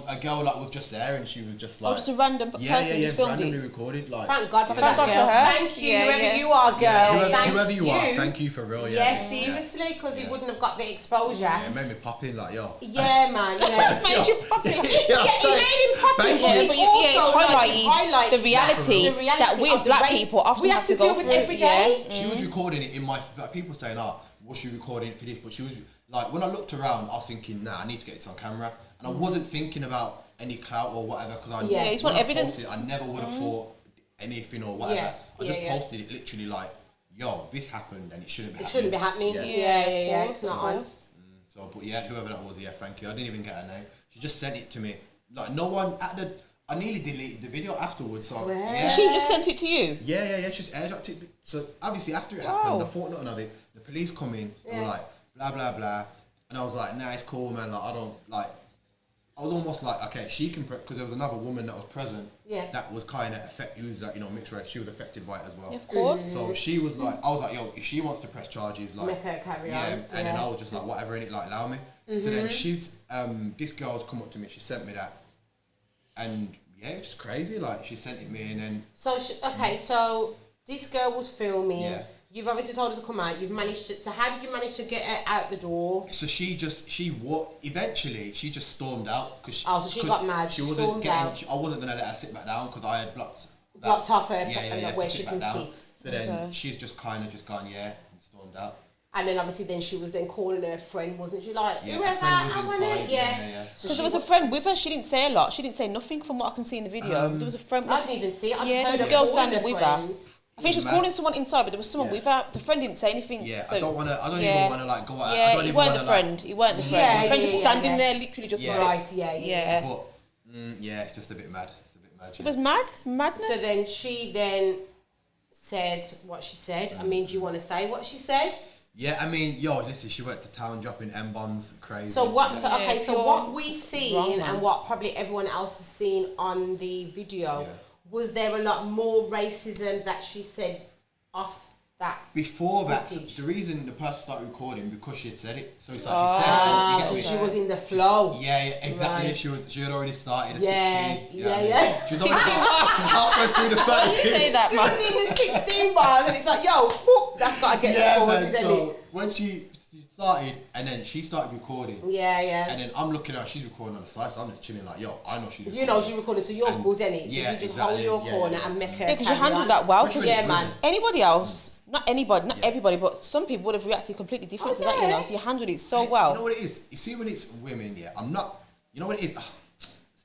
a girl that was just there, and she was just like, just a random person just filmed randomly it. recorded. Like, Thank God for Thank that God for girl. her. Thank you, Yeah, whoever yeah. you are, girl. whoever you are, thank you for real. Yeah, seriously, because he wouldn't have got the exposure. Yeah, it made me pop in like, yo. Yeah, man. Yeah. Made you pop in. He made him pop in, Thank but you. it's But also it's highlighted the reality that we as of the black race people often we have to go deal with through. every day. She was recording it in my, like, people saying, was she recording it for this? But she was, like, when I looked around, I was thinking, I need to get this on camera. And I wasn't thinking about any clout or whatever, because you just want evidence. I never would have thought anything or whatever. I just posted it literally like, yo, this happened and it shouldn't be happening. It shouldn't be happening. Yeah, it's not on. So, but yeah, whoever that was, thank you. I didn't even get her name. She just sent it to me. Like, no one I nearly deleted the video afterwards. So, So she just sent it to you? Yeah. She just airdropped it. So obviously after it happened, I thought nothing of it. The police come in. They were like, blah blah blah, and I was like, nah, it's cool, man. Like, I was almost like, okay, she can, because there was another woman that was present. Yeah. That was kind of affected. Who's like, mixed race. She was affected by it as well. Yeah, of course. So she was like, I was like, yo, if she wants to press charges, like, make her carry on. And then I was just like, whatever in it, like, allow me. So then she's, this girl's come up to me. She sent me that, and it's just crazy. Like, she sent it me, and then. So so this girl was filming. Yeah. You've obviously told us to come out. You've managed to. So how did you manage to get her out the door? So eventually she just stormed out because. So she got mad. She stormed out. I wasn't gonna let her sit back down because I had blocked off her and where she can sit. So then she's just kind of just gone and stormed out. And then obviously she was calling her friend, wasn't she? Like, yeah, whoever, her friend was inside. Yeah. Because there was a friend with her. She didn't say a lot. She didn't say nothing from what I can see in the video. There was a friend. I didn't even see it. There was a girl standing with her. I think she was calling someone inside, but there was someone with her. The friend didn't say anything. Yeah, so, I don't even want to like go out. Yeah, he weren't the friend. He weren't the friend. The friend just standing there, literally just right. Yeah. But it's just a bit mad. It's a bit mad. It was madness. So then she said what she said. I mean, do you want to say what she said? Yeah, I mean, listen, she went to town dropping M-bombs, crazy. So what? So what we seen and what probably everyone else has seen on the video. Was there a lot more racism that she said off that? Before footage? that, the reason the person started recording because she had said it. So it's like she said it. So she was in the flow. Yeah, exactly. Right. She had already started at 16. Yeah. She was halfway through the 30. Say that, she was in the 16 bars, and it's like, yo, whoop, that's got to get recorded, isn't it? When she started, and then she started recording. Yeah. And then I'm looking at her, she's recording on the side, so I'm just chilling like, yo, I know she's recording. You know she's recording, so you're And good, innit? So yeah, you just exactly, hold your corner yeah. and make her. Yeah, because you carry on. handled that well. 'Cause Yeah, man. Anybody else, not anybody, not everybody, but some people would have reacted completely different to that, you know. So you handled it so well. You know what it is? You see, when it's women, yeah, I'm not. You know what it is?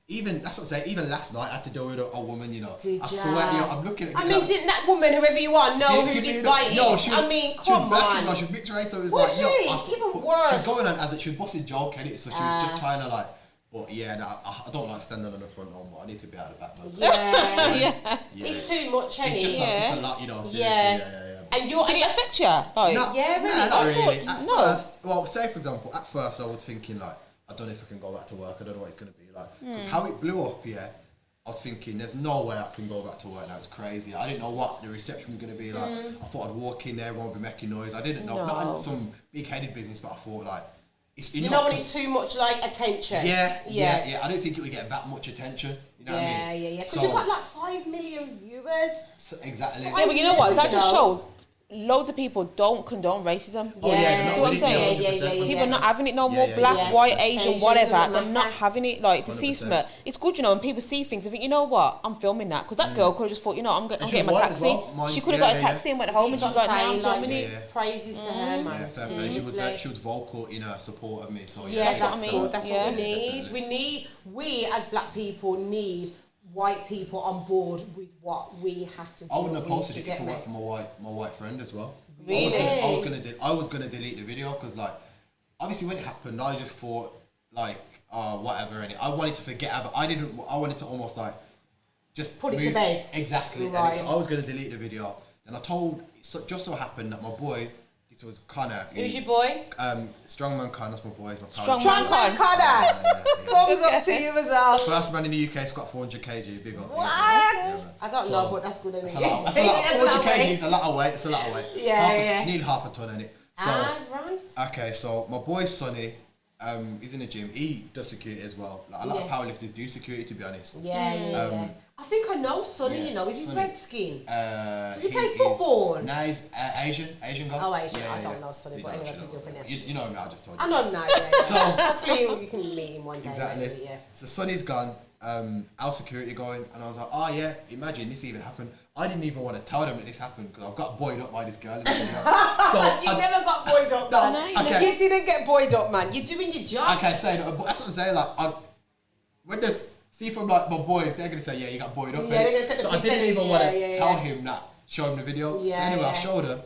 Even that's what I'm saying. Even last night, I had to deal with a woman. You know, Did I swear, you know, I'm looking at. I mean, didn't that woman, whoever you are, know who this guy is? No, she was, I mean, she was come black, on. you know, she was mixed race, so it was Was like, she? yo, I Even she worse. was going on as if she was bossing joke, innit? So she was just trying to like. But yeah, no, I don't like standing on the front no more. I need to be out of the back, man. Yeah. Yeah. It's too much, It's innit? just it's a lot, you know. Seriously, yeah. And you're. Did it affect you? Like, No, Yeah, really? Nah, not I really. thought- At no. first, well, say for example, at first I was thinking like, I don't know if I can go back to work. I don't know what it's gonna be like. 'Cause how it blew up, yeah. I was thinking, there's no way I can go back to work now. It's crazy. I didn't know what the reception was gonna be like. I thought I'd walk in there, everyone would be making noise. I didn't know, not in some big-headed business, but I thought like, it's enough. You know when it's too much like attention. Yeah. I don't think it would get that much attention. You know what I mean? Yeah. Because So- you've got like 5 million viewers. So, exactly. yeah, but you know what? That just You know. shows loads of people don't condone racism. Oh yeah, Yeah. no, See what I'm we did, saying? 100%. People are not having it no more. Yeah. Black, Yeah. white, Asian, Asian, whatever. doesn't They're not matter. having it. Like to see 100%. something. It's good, you know, when people see things. I think, you know what? I'm filming that because that girl could have just thought, you know, I'm she getting my was white as taxi. well, mind- She could have yeah, got a yeah, taxi and went home, and She's she's like, now I'm saying, filming like, it. Yeah. Praises to her, man. Yeah, fair play. Seriously. She was vocal in her support of me. So Yeah, that's that's what I good. mean. That's Yeah. what we need. We as black people need white people on board with what we have to do. I wouldn't have We need posted to it get if it me. weren't for my white friend as well. Really? I was gonna delete the video because like obviously when it happened I just thought like whatever, and I wanted to forget about. I wanted to almost like just Put it to move- bed. Exactly. Right. And so I was gonna delete the video. Then I told just so happened that my boy, this was Connor. Who's your boy? Strongman Connor's my boy. He's my pal. Strongman Drunken Connor. Thumbs up to you as well. First man in the UK, squat 400 kg, big up. What? Yeah. I don't So, know, but that's good. That's a anyway. lot. That's a lot. That's 400 weight. kg is a lot of weight. It's a lot of weight. Yeah. Nearly half a ton, innit? So, Right. okay, so my boy Sonny, he's in the gym. He does security as well. Like, a lot of powerlifters do security, to be honest. Yeah. I think I know Sonny, yeah, you know. Is he Sonny. red skin? Does he play football? Nah, he's Asian guy. Oh, Asian. I don't know Sonny, but anyway, you pick up in there. You know him, I just told you. I know him now, yeah. So- Hopefully you can meet him one day. Exactly. Maybe, yeah. So Sonny's gone. Our security going, and I was like, oh yeah, imagine this even happened. I didn't even want to tell them that this happened because I've got buoyed up by this girl. So You never got buoyed up, No, man. okay. You didn't get buoyed up, man. You're doing your job. Okay, so but that's what I'm saying. Like, when they see from like my boys, they're gonna say, yeah, you got buoyed up. Yeah, they're gonna take the so I piss didn't out of even you, want to yeah, tell yeah. him that, show him the video. Yeah, so anyway, I yeah. showed him,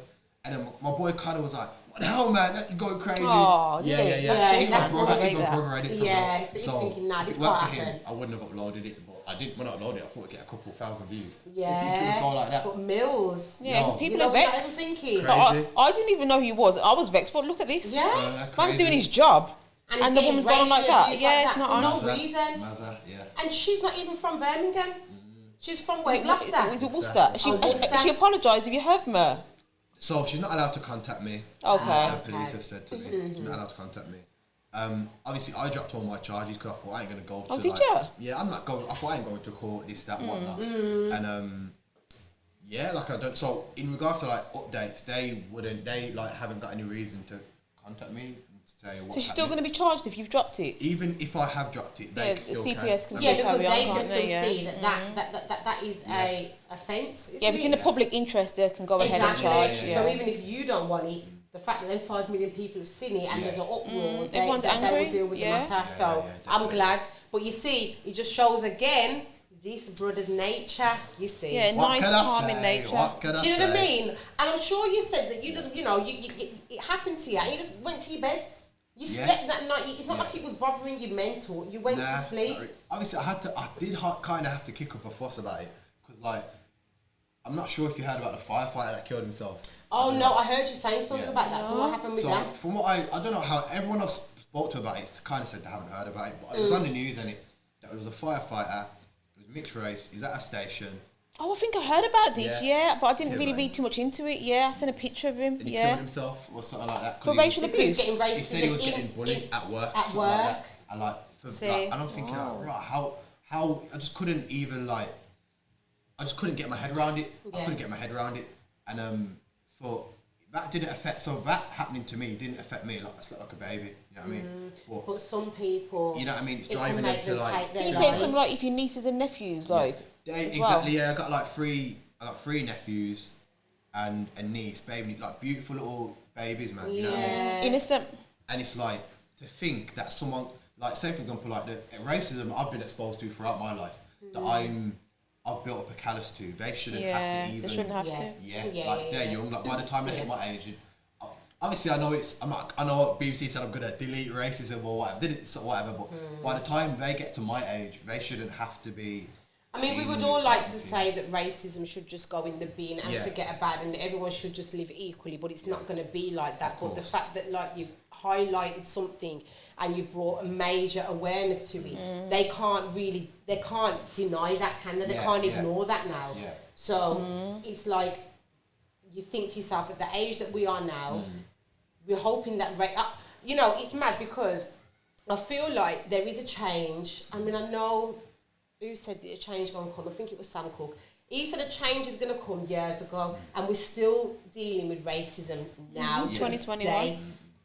and then my boy kind of was like, what the hell, man? You're going crazy. Oh, yeah. really? That's He's good. my brother. I He's my like that. brother. Edit for Yeah, me. so he's thinking, nah, if this it weren't can't for him, happen. I wouldn't have uploaded it. But I didn't. When I uploaded it, I thought I'd get a couple thousand views. Yeah. I think it would go like that. But Mills. Yeah, because No. people You know are what I'm vexed. thinking? But Crazy. I didn't even know who he was. I was vexed. But look at this. Yeah. Man's Crazy. doing his job. he's And the getting woman's going on like racially that. abused Yeah, like it's that not for on. no Mazza, reason. Mazza, yeah. And she's not even from Birmingham. She's from where, Is Gloucester. it Worcester? Worcester. She apologised if you heard from her. So she's not allowed to contact me. Okay. The police have said to me, she's not allowed to contact me. Obviously, I dropped all my charges because I thought I ain't gonna go. Oh, to, did like, you? Yeah, I'm not going. I thought I ain't going to court. This, that, whatnot. And yeah, like I don't. So in regards to like updates, they like haven't got any reason to contact me and say what. So she's still going to be charged if you've dropped it? Even if I have dropped it, they Yeah, can still CPS can Yeah, still because carry on, they can't can still they? Yeah. see that is a offence. Yeah, if it's in the public interest, they can go ahead and Exactly. charge. Yeah. So even if you don't want it, the fact that then 5 million people have seen it and Yeah. there's an uproar, Everyone's they angry, will deal with yeah. the matter. Yeah, So yeah, I'm definitely. glad. But you see, it just shows again this brother's nature. You see. Yeah, What nice, can I calming say? nature. What can Do you know what I say? mean? And I'm sure you said that you just, it happened to you and you just went to your bed. You Yeah. slept that night. It's not Yeah. like it was bothering your mental. You went Nah, to sleep. not really. Obviously, I did kind of have to kick up a fuss about it because, like, I'm not sure if you heard about the firefighter that killed himself. Oh no, I heard you saying something Yeah. about that. So what happened with So that? from what I don't know how everyone I've spoke to about it kind of said they haven't heard about it, but it was on the news and that it was a firefighter, it was mixed race, he's at a station, Oh, I think I heard about this, Yeah. yeah, but I didn't Yeah, really man. read too much into it. Yeah, I sent a picture of him. and he Yeah. killed himself or something like that. 'cause For he was- racial Because he's abuse. getting He said he was racism getting in- bullied at work. At something like work. that. And like, See. and I'm thinking, like, right, how I just couldn't even like, I just couldn't get my head around it. I Yeah. couldn't get my head around it, and for that didn't affect. So that happening to me didn't affect me. Like I slept like a baby. You know what I mean? But some people, you know what I mean. It's it driving can them make to them like. take their Did you life. say something like if your nieces and nephews like? Exactly. Yeah, I got like three nephews, and a niece, baby, like beautiful little babies, man. You know what I mean? Innocent. And it's like to think that someone, like say for example, like the racism I've been exposed to throughout my life, that I've built up a callus to. They shouldn't have to even. They shouldn't have to. They're young. Like by the time they hit my age, obviously I know I know what BBC said I'm gonna delete racism or whatever. Did it whatever, but by the time they get to my age, they shouldn't have to be. I mean, we would all like to say that racism should just go in the bin and forget about it, and everyone should just live equally, but it's not going to be like that. But the fact that like you've highlighted something and you've brought a major awareness to it, they can't deny that, can they? They can't ignore that now. Yeah. So it's like you think to yourself, at the age that we are now, we're hoping that you know, it's mad because I feel like there is a change. I mean, I know. Who said that a change going to come? I think it was Sam Cooke. He said a change is going to come years ago, and we're still dealing with racism now, 2021.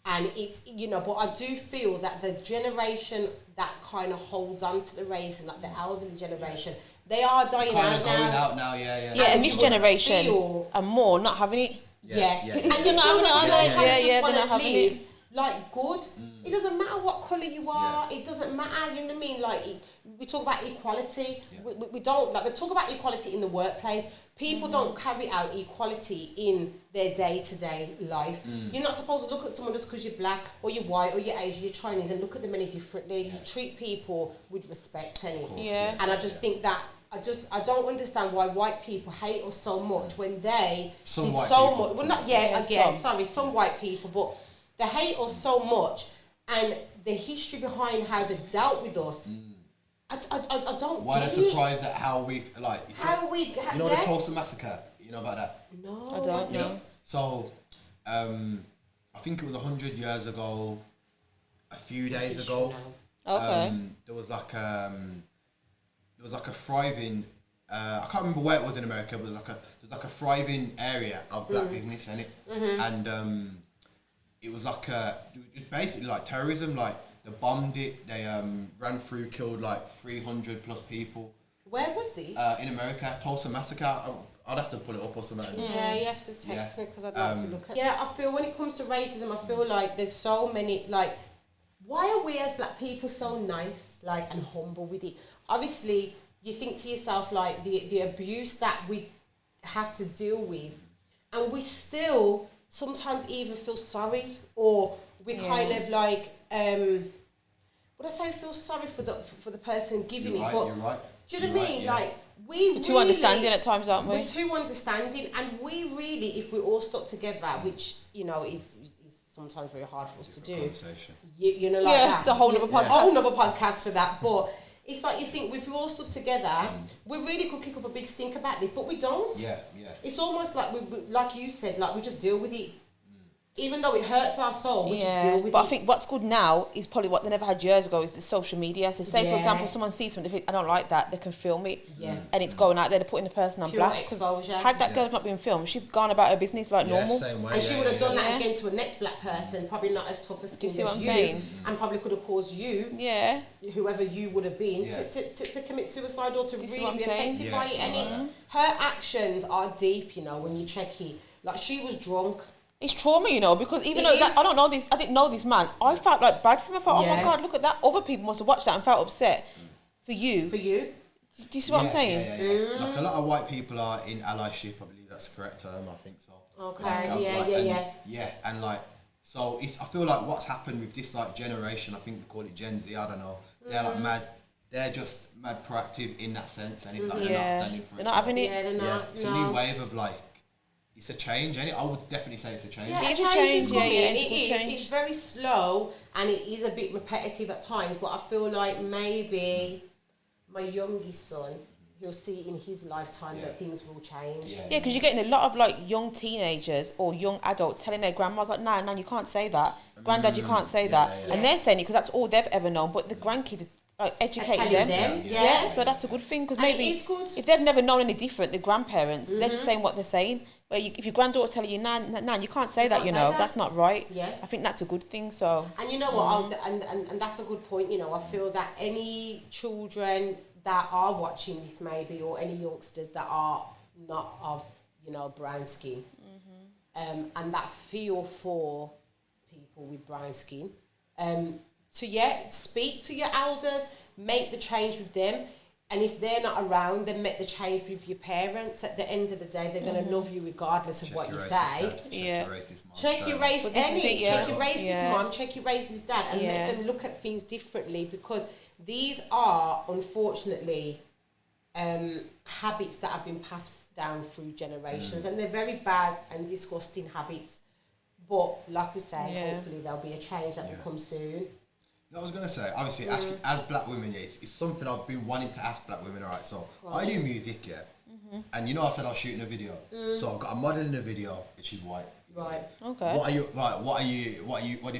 And it's, you know, but I do feel that the generation that kind of holds on to the racism, like the elderly generation, they are dying Kind out of now. going out now, yeah. Yeah, and this generation and more not having it. Yeah. Yeah. And They're not having it, are they? they're not having it. Like good. It doesn't matter what colour you are. It doesn't matter. You know what I mean? Like we talk about equality. We don't like they talk about equality in the workplace. People don't carry out equality in their day-to-day life. You're not supposed to look at someone just because you're black or you're white or you're Asian, you're Chinese, and look at them any differently. You treat people with respect, Yeah. And I just think that I don't understand why white people hate us so much when they Some did white so people, much. Well, some not people. some white people, but they hate us so much, and the history behind how they dealt with us. I don't. Why they're get it. surprised at how we've like. You know the Tulsa massacre. You know about that? No, I don't know. So, I think it was 100 years ago. A few days ago, Okay. there was like a thriving. I can't remember where it was in America, but there's like a thriving area of black business in it, and it was like it was basically like terrorism. Like they bombed it, they ran through, killed like 300 plus people. Where was this? In America, Tulsa massacre. I'd have to pull it up or something. Yeah, you have to text me because I'd like to look at. Yeah, I feel when it comes to racism, I feel like there's so many like. Why are we as black people so nice, like, and humble with it? Obviously, you think to yourself like the abuse that we have to deal with, and we still sometimes even feel sorry, or we kind of like would I say feel sorry for the person giving You're it? right, But you're right. do you know You're what I mean? right, yeah. Like we're Too understanding at times, aren't we? We're too understanding, and we really, if we all stuck together, which you know is sometimes very hard for us to do. Conversation. You know, like that. It's a whole other podcast. Whole other podcast for that, but. It's like you think if we all stood together, we really could kick up a big stink about this, but we don't. Yeah. It's almost like we like you said, like we just deal with it. Even though it hurts our soul, we just deal with it. But I think what's good now is probably what they never had years ago is the social media. So say, for example, someone sees something, they think, I don't like that, they can film it. Yeah. And it's going out there, they're putting the person on Pure blast. 'Cause exposure. had that girl not been filmed, she'd gone about her business like normal. Same way. And she would have done that Yeah. again to a next black person, probably not as tough as skin Do you see as what I'm saying? and probably could have caused you, Yeah. whoever you would have been, Yeah. to commit suicide or to Do you see really what I'm be saying? affected Yeah, by it. something And like her actions are deep, you know, when you check it. Like she was drunk. It's trauma, you know, because even It though that, is. I didn't know this man, I felt like bad for him. I thought, oh my Yeah. God, look at that. Other people must have watched that and felt upset for you. For you. Do you see what I'm saying? Yeah. Like a lot of white people are in allyship. I believe that's the correct term. I think so. Okay. Yeah, and like, so it's. I feel like what's happened with this like generation. I think we call it Gen Z. I don't know. They're like mad. They're just mad proactive in that sense, and like, they're not standing for it. They're not having it. Yeah, they're not. It's a new wave of like. It's a change, ain't it? I would definitely say it's a change. Yeah, It is a change, is yeah, coming. it's a It good is. change. It's very slow and it is a bit repetitive at times, but I feel like maybe my youngest son, he'll see in his lifetime that things will change. Yeah, because you're getting a lot of like young teenagers or young adults telling their grandmas like, nah, you can't say that. Granddad, you can't say that. And they're saying it because that's all they've ever known. But the grandkids like educate telling them. yeah. So that's a good thing, because And maybe it is good. if they've never known any different, the grandparents, they're just saying what they're saying. But if your granddaughter's telling you, Nan, you can't say that, you know, that's not right. Yeah. I think that's a good thing. So. And you know what? And that's a good point. You know, I feel that any children that are watching this, maybe, or any youngsters that are not of, you know, brown skin, and that feel for people with brown skin, to speak to your elders, make the change with them. And if they're not around, then make the change with your parents. At the end of the day, they're going to love you regardless of what you say. Check your race, check your racist mom, check your racist dad, and make them look at things differently, because these are, unfortunately, habits that have been passed down through generations, and they're very bad and disgusting habits. But like we say, hopefully there'll be a change that will come soon. I was going to say, obviously, asking, as black women, it's something I've been wanting to ask black women, alright, so I do music, and you know I said I was shooting a video, so I've got a model in the video, and she's white. Right. Okay. What do you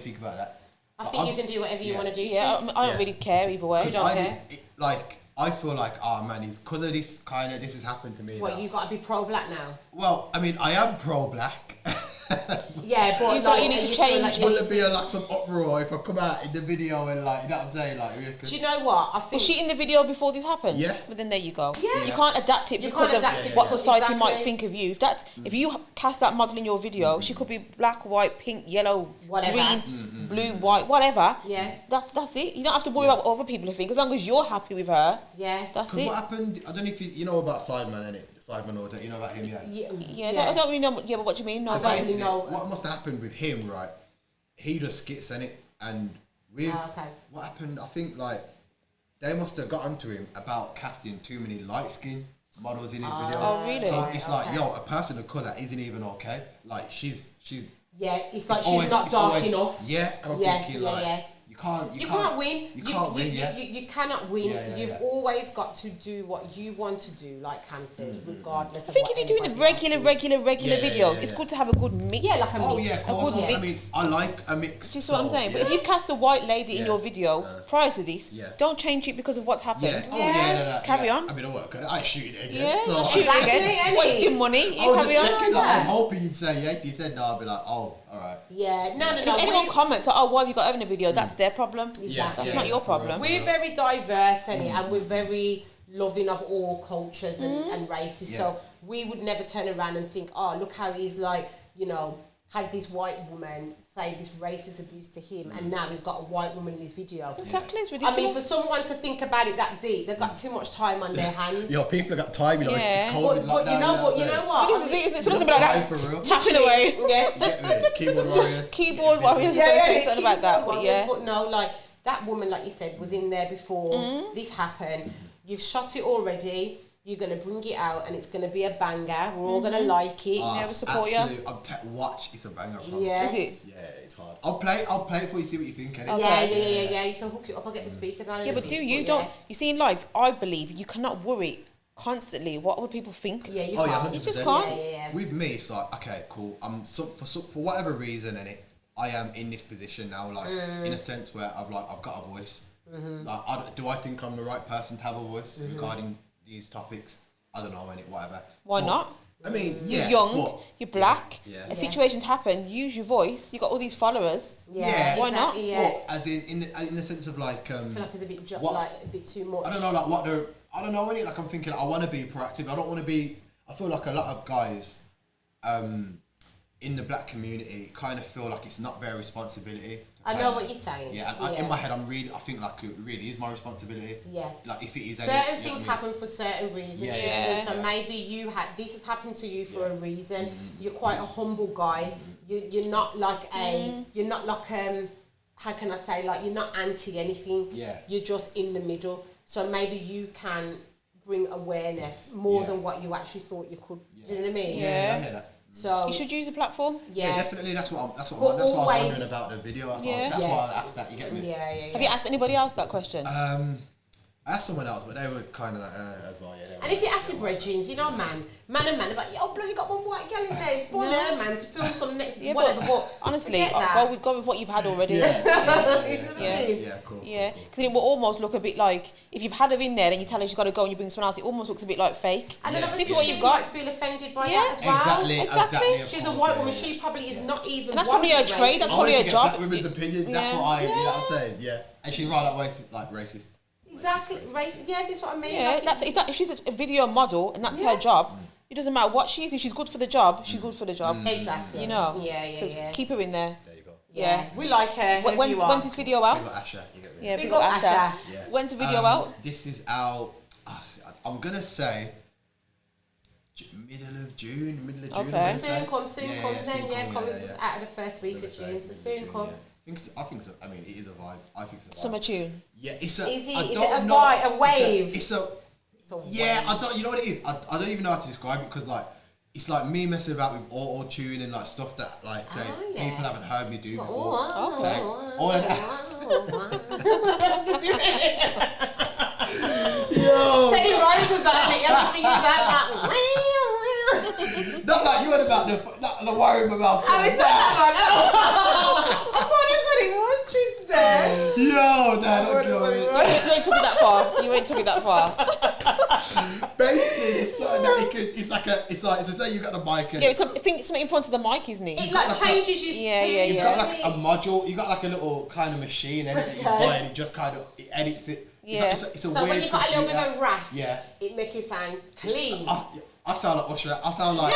think about that? I think you can do whatever you want to do. Yeah, I don't really care either way. You don't care? I feel like, man, it's because of this has happened to me. What, you got to be pro-black now? Well, I mean, I am pro-black. Yeah, but you feel like you need to change. Will there be some uproar if I come out in the video and you know what I'm saying? Do you know what? I think was she in the video before this happened? Yeah. But then there you go. Yeah. You can't adapt it because of what society might think of you. If you cast that model in your video, she could be black, white, pink, yellow, green, blue, white, whatever. Yeah. That's it. You don't have to worry about what other people think, as long as you're happy with her. Yeah. That's it. What happened? I don't know if you know about Sideman, innit? Sideman Order, you know about him, I don't really know. Yeah, but what do you mean? No, I don't really know. What must have happened with him, right? He just skits in it, and with what happened, I think they must have got onto him about casting too many light skin models in his video. Oh, really? So it's a person of colour isn't even okay. Like she's. Yeah, it's like she's not dark enough. Yeah, and I'm thinking you can't win. You can't win. You cannot win. You've always got to do what you want to do, like Cam says, regardless. I think if you're doing the regular videos, it's good to have a good mix. Yeah, like a mix. Of course. I mean, I like a mix. Do you see what I'm saying? But if you've cast a white lady in your video prior to this, don't change it because of what's happened. No. Carry on. I mean, I shoot it again. Yeah, so shoot it again. Wasting money. You carry on. I was hoping you'd say you said no. I'd be like, oh, all right. Yeah, no. If anyone comments, why have you got her in the video? That's their problem. That's not your problem. We're very diverse, and we're very loving of all cultures and races. Yeah. So we would never turn around and think, oh, look how he's had this white woman say this racist abuse to him, and now he's got a white woman in his video. Exactly, it's ridiculous. I mean, for someone to think about it that deep, they've got too much time on their hands. People have got time, it's cold. But you know what? This is it, isn't it? Something about that. Tapping away. Yeah. Keyboard warriors. Keyboard warriors. Yeah, something about that. But no, that woman, like you said, was in there before this happened. You've shot it already. You're going to bring it out, and it's going to be a banger. We're all going to like it. We support you. Watch, it's a banger. Yeah. Is it? Yeah, it's hard. I'll play it for you, see what you think. Okay. Yeah. You can hook it up. I'll get the speakers on. Yeah, but you see in life, I believe you cannot worry constantly what other people think. Yeah, you can't. You just can't. Yeah. With me, it's like, okay, cool. For whatever reason, I am in this position now, in a sense where I've got a voice. Do I think I'm the right person to have a voice regarding these topics? I don't know, whatever. Why not? I mean, you're young, you're black, situations happen, use your voice, you got all these followers. Yeah. Why not? Yeah. Well, as in the sense of I feel like it's a bit too much. I don't know, I don't know, I'm thinking I want to be proactive. I don't want to be, I feel like a lot of guys in the black community kind of feel like it's not their responsibility. I know what you're saying. Yeah, and in my head, I think it really is my responsibility. Yeah. Like if it is certain things happen for certain reasons. Yeah. So maybe this has happened to you for a reason. You're quite a humble guy. You're not like how can I say, you're not anti anything. Yeah. You're just in the middle. So maybe you can bring awareness more than what you actually thought you could. Do you know what I mean? Yeah. I hear that. So you should use the platform. Yeah, definitely. That's why I was wondering about the video. That's why I asked that. You get me? Yeah. Have you asked anybody else that question? I asked someone else, but they were kind of like, as well, yeah. And if you ask your brethrens, you know, man and man, about, yo, bloody got one white girl in there, go on there, man, to film some next, whatever, but honestly, go with what you've had already. Cool. Yeah, because it will almost look a bit like, if you've had her in there and you tell her she's got to go and you bring someone else, it almost looks a bit like fake. And then Stick obviously what you've got. Might feel offended by that as well. Exactly. She's a white woman, she probably is not even. And that's probably her trade, that's probably her job. Black women's opinion, that's what you know what I'm saying, yeah. And she's right up racist. Exactly, racist. Yeah, that's what I mean. Yeah, if she's a video model and that's her job, it doesn't matter what she is. If she's good for the job, she's good for the job. Exactly. You know. So keep her in there. There you go. Yeah, we like her. When's this video out? Big up Asha, you get me? Yeah, big up Asha. Yeah. When's the video out? This is out. I'm gonna say middle of June. Okay. Soon come. Just out of the first week of June, so soon come. I think so. I mean, it is a vibe. I think it's a vibe. Summer tune. Yeah, it's a. Is it a vibe, a wave? It's a yeah, wave. I don't. You know what it is? I don't even know how to describe it because like it's like me messing about with auto tune and like stuff that like say people haven't heard me do before. All of that. Yo. Teddy Riley was like, everything is like. Not like you heard about the worry about. Oh, it's not that one. I thought that's what it was, Tristan. Yo, don't kill me. You ain't took it that far. You ain't took it that far. Basically, it's something that it could. It's like to say you got the mic. And yeah, I think it's something in front of the mic, isn't it? It like changes you. You've got like a module. You got like a little kind of machine in it that you buy, and it just kind of edits it. Yeah. It's a so weird when you got a little bit of a rasp, yeah, it makes it sound clean. I sound like Usher. I sound like.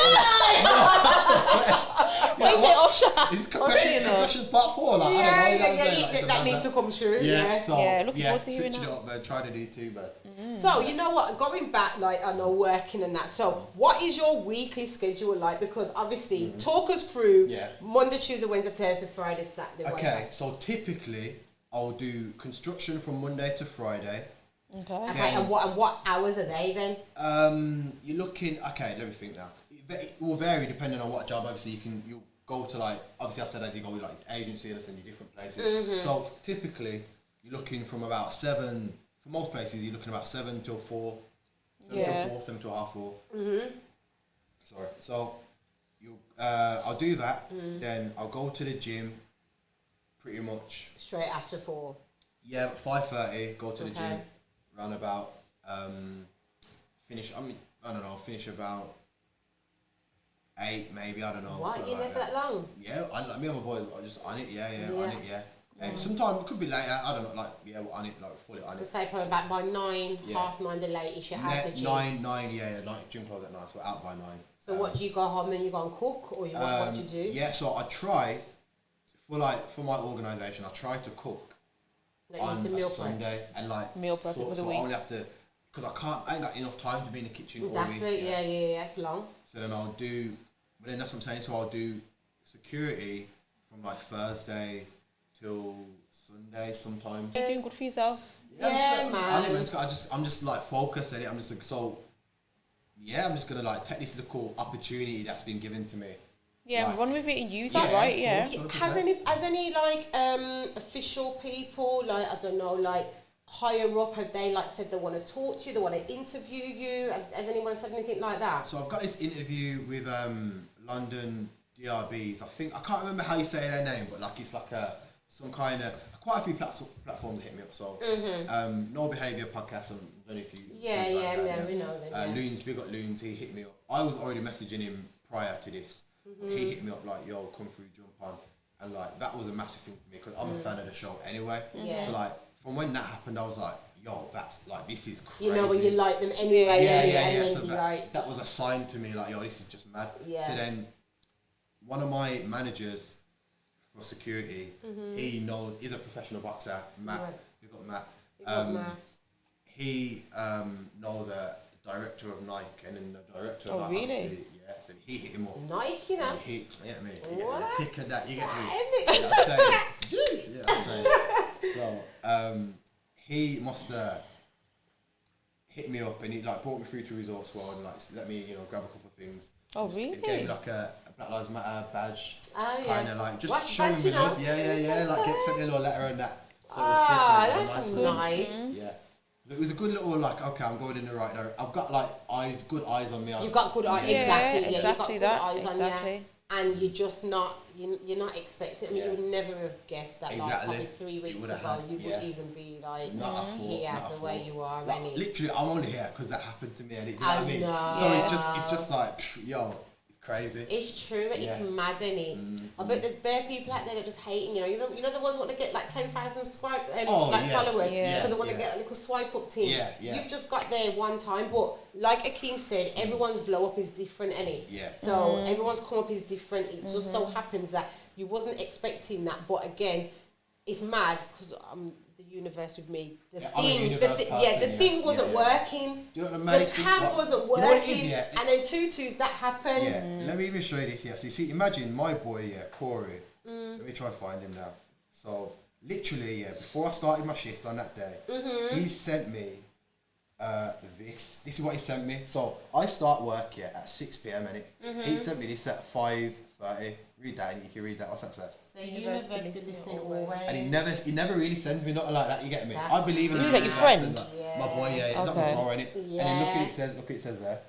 What is it, Usher? It's Confessions Part 4. Like, I don't know. Yeah. That needs to come true. Yeah. So, looking forward to hearing that. Switch it up, man. Try to do too, man. So, you know what? Going back, like, I know working and that. So, what is your weekly schedule like? Because obviously, talk us through Monday, Tuesday, Wednesday, Thursday, Friday, Saturday. Okay. So, typically, I'll do construction from Monday to Friday. Okay, and what hours are they then? You're looking. Okay, let me think now. It will vary depending on what job. Obviously, you'll go to like. Obviously, I said as you go with like agency and I send you different places. So typically, you're looking from about 7. For most places, you're looking about 7 till 4. 7 till half 4. Sorry. So I'll do that. Then I'll go to the gym. Pretty much. Straight after 4. Yeah, 5:30. Go to the gym. Round about finish. I mean, I don't know. Finish about 8, maybe. I don't know. What? You there for that long? Yeah, me and my boys. I just on it. Yeah. On it. Yeah. And sometimes it could be later. I don't know. Like we're on it. Like fully on it. So say probably about by 9, half 9, the latest you're at the gym. 9. Yeah. Like gym close at 9. So we're out by 9. So what do you go home then? You go and cook, or what do you do? Yeah. So I try for my organisation. I try to cook. Like On a meal Sunday prep. and like meal prep for the week. I only have to because I ain't got enough time to be in the kitchen all week. Exactly. Yeah. It's long. So then I'll do, but then that's what I'm saying. So I'll do security from like Thursday till Sunday sometimes. You're doing good for yourself. Yeah, man. I'm just like focused at it. I'm just like, so. Yeah, I'm just gonna like take this little opportunity that's been given to me. Yeah, like, run with it and use it, right? Yeah. Has any like official people, like I don't know, like higher up, have they like said they want to talk to you, they want to interview you? Has anyone said anything like that? So I've got this interview with London DRBs. I can't remember how you say their name, but like it's like some kind of quite a few platforms that hit me up. So No Behaviour podcast. I don't know if you. Yeah, we know them. Loons, big up Loons. He hit me up. I was already messaging him prior to this. He hit me up like, yo, come through, jump on. And like, that was a massive thing for me because I'm a fan of the show anyway. Yeah. So like, from when that happened, I was like, yo, that's like, this is crazy. You know, when you like them anyway. Yeah. So that was a sign to me like, yo, this is just mad. Yeah. So then, one of my managers for security, he's a professional boxer, Matt. Right. We've got Matt. He knows a director of Nike and then the director of really? Obviously, so he hit him up. Nike, you know. And he, you get me? What? The tick of that, you get me? Jeez. So, he must have hit me up and he like brought me through to Resource World and like let me, grab a couple of things. Oh, really? It gave me like a Black Lives Matter badge. Kind of like just what showing badge, me love. Yeah. Like sent me a little letter and that. So it was that's nice. nice. Yeah. It was a good little like, okay, I'm going in the right direction. I've got like good eyes on me. You've got good eyes, exactly You've got good eyes on you, and you're just not. You're not expecting. I mean, you would never have guessed that. Like probably 3 weeks ago, you would even be like here the way you are. Like, literally, I'm only here because that happened to me, and you know what I mean. So it's just like, yo. Crazy. It's true. It's mad, isn't it? I bet there's bare people out there that just hating. You know the ones who want to get like 10,000 followers because they want to get a little swipe up team. You've just got there one time, but like Akeem said, everyone's blow up is different, isn't it? So everyone's come up is different. It just so happens that you wasn't expecting that, but again, it's mad because the universe with me. The thing wasn't working. Do you know what the cam wasn't working. You know what it is, and then tutus that happened. Let me even show you this. So you see, imagine my boy, Corey. Let me try and find him now. So literally, before I started my shift on that day, he sent me this. This is what he sent me. So I start work at 6 p.m. He sent me this at 5:30. Read that, and you can read that. What's that say? So universe been listening always. And he never really sends me nothing like that. You get me? I believe in. Who's that? Your friend? My boy, he's not my bro, innit? Yeah. And then look at it says there.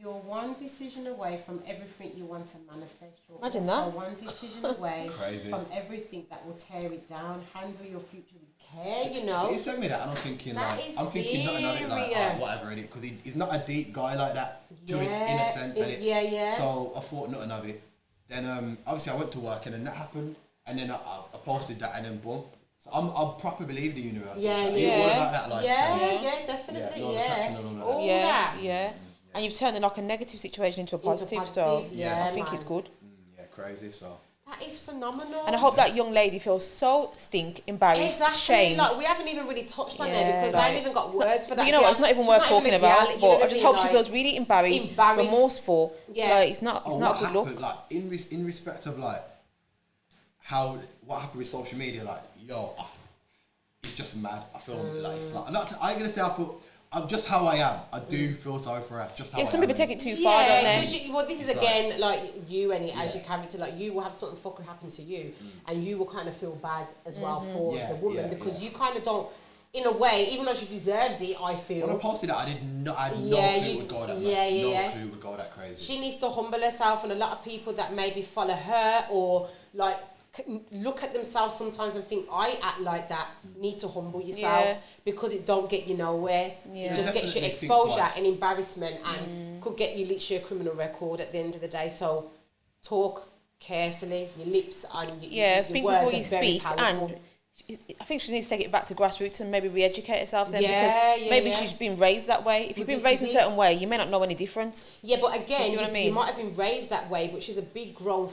You're one decision away from everything you want to manifest. You're Imagine also that. one decision away from everything that will tear it down. Handle your future with care, you know. So he sent me that, and I'm thinking nothing of it, like whatever, innit? Because he's not a deep guy like that, in a sense, innit? So I thought nothing of it. Then obviously I went to work, and then that happened, and then I posted that, and then boom. So I'm proper believe the universe. All about that, like definitely, attraction and all that. And you've turned like a negative situation into a positive, so I think it's good. Crazy. So that is phenomenal. And I hope that young lady feels so embarrassed, shamed. Like we haven't even really touched on there because I ain't even got words for that. But you know what? It's not even worth talking about. But I just hope she feels really embarrassed, remorseful. Like it's not a good look. Like in respect of like what happened with social media, like it's just mad. I feel like it's like I'm gonna say I feel. I'm just how I am. I do feel sorry for her. Just how I am. Some people take it too far, don't they? This is again like you and as your character, like you will have something fucking happen to you, and you will kind of feel bad as well for the woman because you kind of don't, in a way, even though she deserves it. I feel. When I posted that, I had no clue it would go that. No clue it would go that crazy. She needs to humble herself, and a lot of people that maybe follow her or like. Look at themselves sometimes and think I act like that. Need to humble yourself because it don't get you nowhere. It just gets you exposure and embarrassment and could get you literally a criminal record at the end of the day. So talk carefully. Your lips and your think words before you speak. And I think she needs to take it back to grassroots and maybe re-educate herself then because maybe she's been raised that way. If you've been raised in a certain way, you may not know any difference. Yeah, but again, you might have been raised that way, but she's a big grown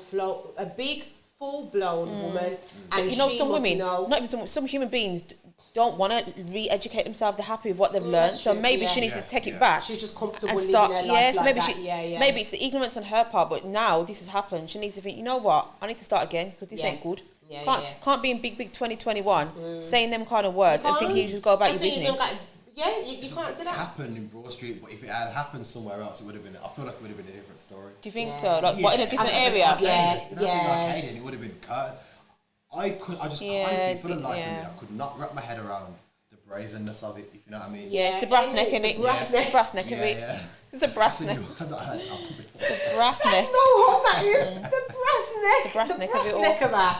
full-blown woman, and you know, some women, not even some human beings don't want to re-educate themselves. They're happy with what they've learned, so maybe she needs to take it back. She's just comfortable and start. Living her life Maybe that. Maybe it's the ignorance on her part, but now this has happened. She needs to think, you know what? I need to start again because this ain't good. Can't be in big 2021 saying them kind of words and thinking you just go about your business. You can't do that. It happened in Broad Street, but if it had happened somewhere else, it would have been. I feel like it would have been a different story. Do you think so? Like what, in a different area? Like Hayden, it would have been cut. I just honestly, for the life of me, I could not wrap my head around the brazenness of it. If you know what I mean? Yeah, it's the brass neck, innit? The brass neck of it. It's a brass neck. The brass neck. That's not what that is. The brass neck. The brass neck of it all.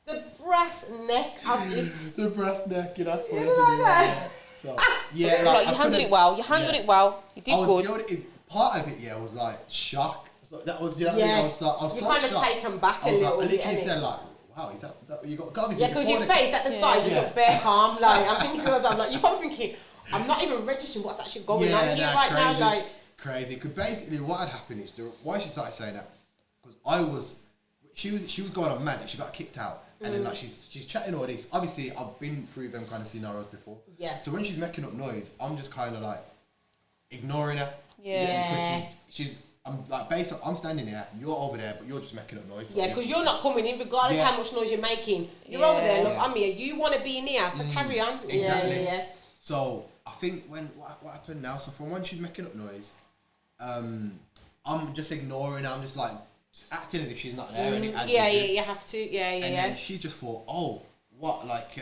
The brass neck of it. The brass neck. That's funny. So like you handled it well. You handled it well. You did good. You know, part of it, was like shock. So that was, you know what I mean? I was so kind of taken back a little bit. I literally said like, wow, is that what you got? Obviously, because your face at the side was up bare calm. Like I'm thinking to myself, like you're probably thinking, I'm not even registering what's actually going on here right now. Like crazy. Because basically, what had happened is why she started saying that because she was going on mad. She got kicked out. And then like she's chatting all this. Obviously, I've been through them kind of scenarios before. Yeah. So when she's making up noise, I'm just kind of like ignoring her. Yeah. Because I'm standing here, you're over there, but you're just making up noise. Yeah, because you're not coming in, regardless how much noise you're making. You're over there. Look, I'm here. You want to be in here, so carry on. Exactly. Yeah. So I think what happened now? So from when she's making up noise, I'm just ignoring her. I'm just like. Acting as if she's not there. You have to. And then she just thought, oh, what, like,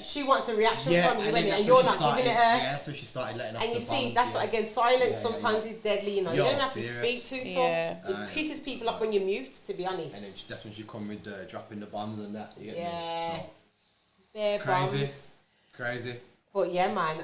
she wants a reaction from you, and so you're she not started, giving it her. Yeah, so she started letting off And the you see, bombs, that's what again, silence sometimes is deadly. You know, you Yo, don't have to serious. speak too Yeah. tough. It pisses people off when you mute, to be honest. And then that's when she come with dropping the bombs and that. You get me? Yeah, So, bare crazy, bombs. crazy. But yeah, man.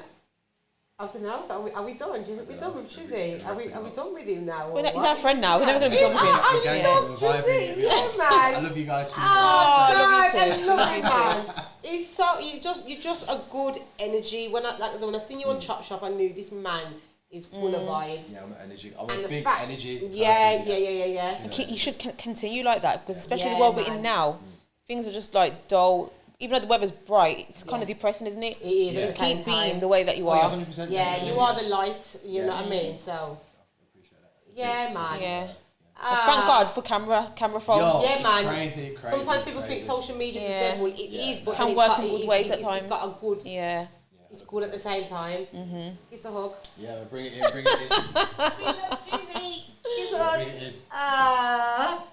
I don't know. Are we done? Do you think we're done with Chizzy? Are we done with him now? He's our friend now. We're never going to be done with him. I love Chizzy. Yeah, man. I love you guys too. Oh, I God, love you too. I love you, man. It's so you're just a good energy. When I seen you on Chop Shop, I knew this man is full of vibes. Yeah, I'm an energy. I'm And a the big fact, energy. yeah. You should continue like that, because especially the Yeah, world we're man. in now, things are just like dull. Even though the weather's bright, it's kind of depressing, isn't it? It is at the same Keep time. being the way that you are. 100%. Yeah, you are the light. You know what I mean? So, yeah, man. Yeah. Thank God for camera phone. Yo, Yeah, man. Crazy. Sometimes people think social media is the devil. It is, but Can then work it's got, in good it is- ways at it's times. got a good. Yeah. It's good at the same time. It's a hug. Yeah, bring it in, bring it in. We love Chizzy. It's a hug. Bring it in.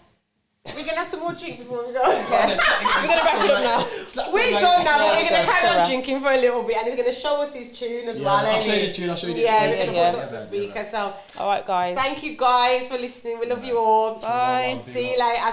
We're gonna have some more drink before we go. We're going to wrap it up now. We're done now, but Yeah, we're gonna okay, carry on alright. drinking for a little bit, and he's gonna show us his tune as well. I'll ain't show you he? the tune, I'll show you the Yeah, tune. we're gonna Yeah. put it up to speaker. So All right, guys. thank you guys for listening. We love you all. Bye. See you later.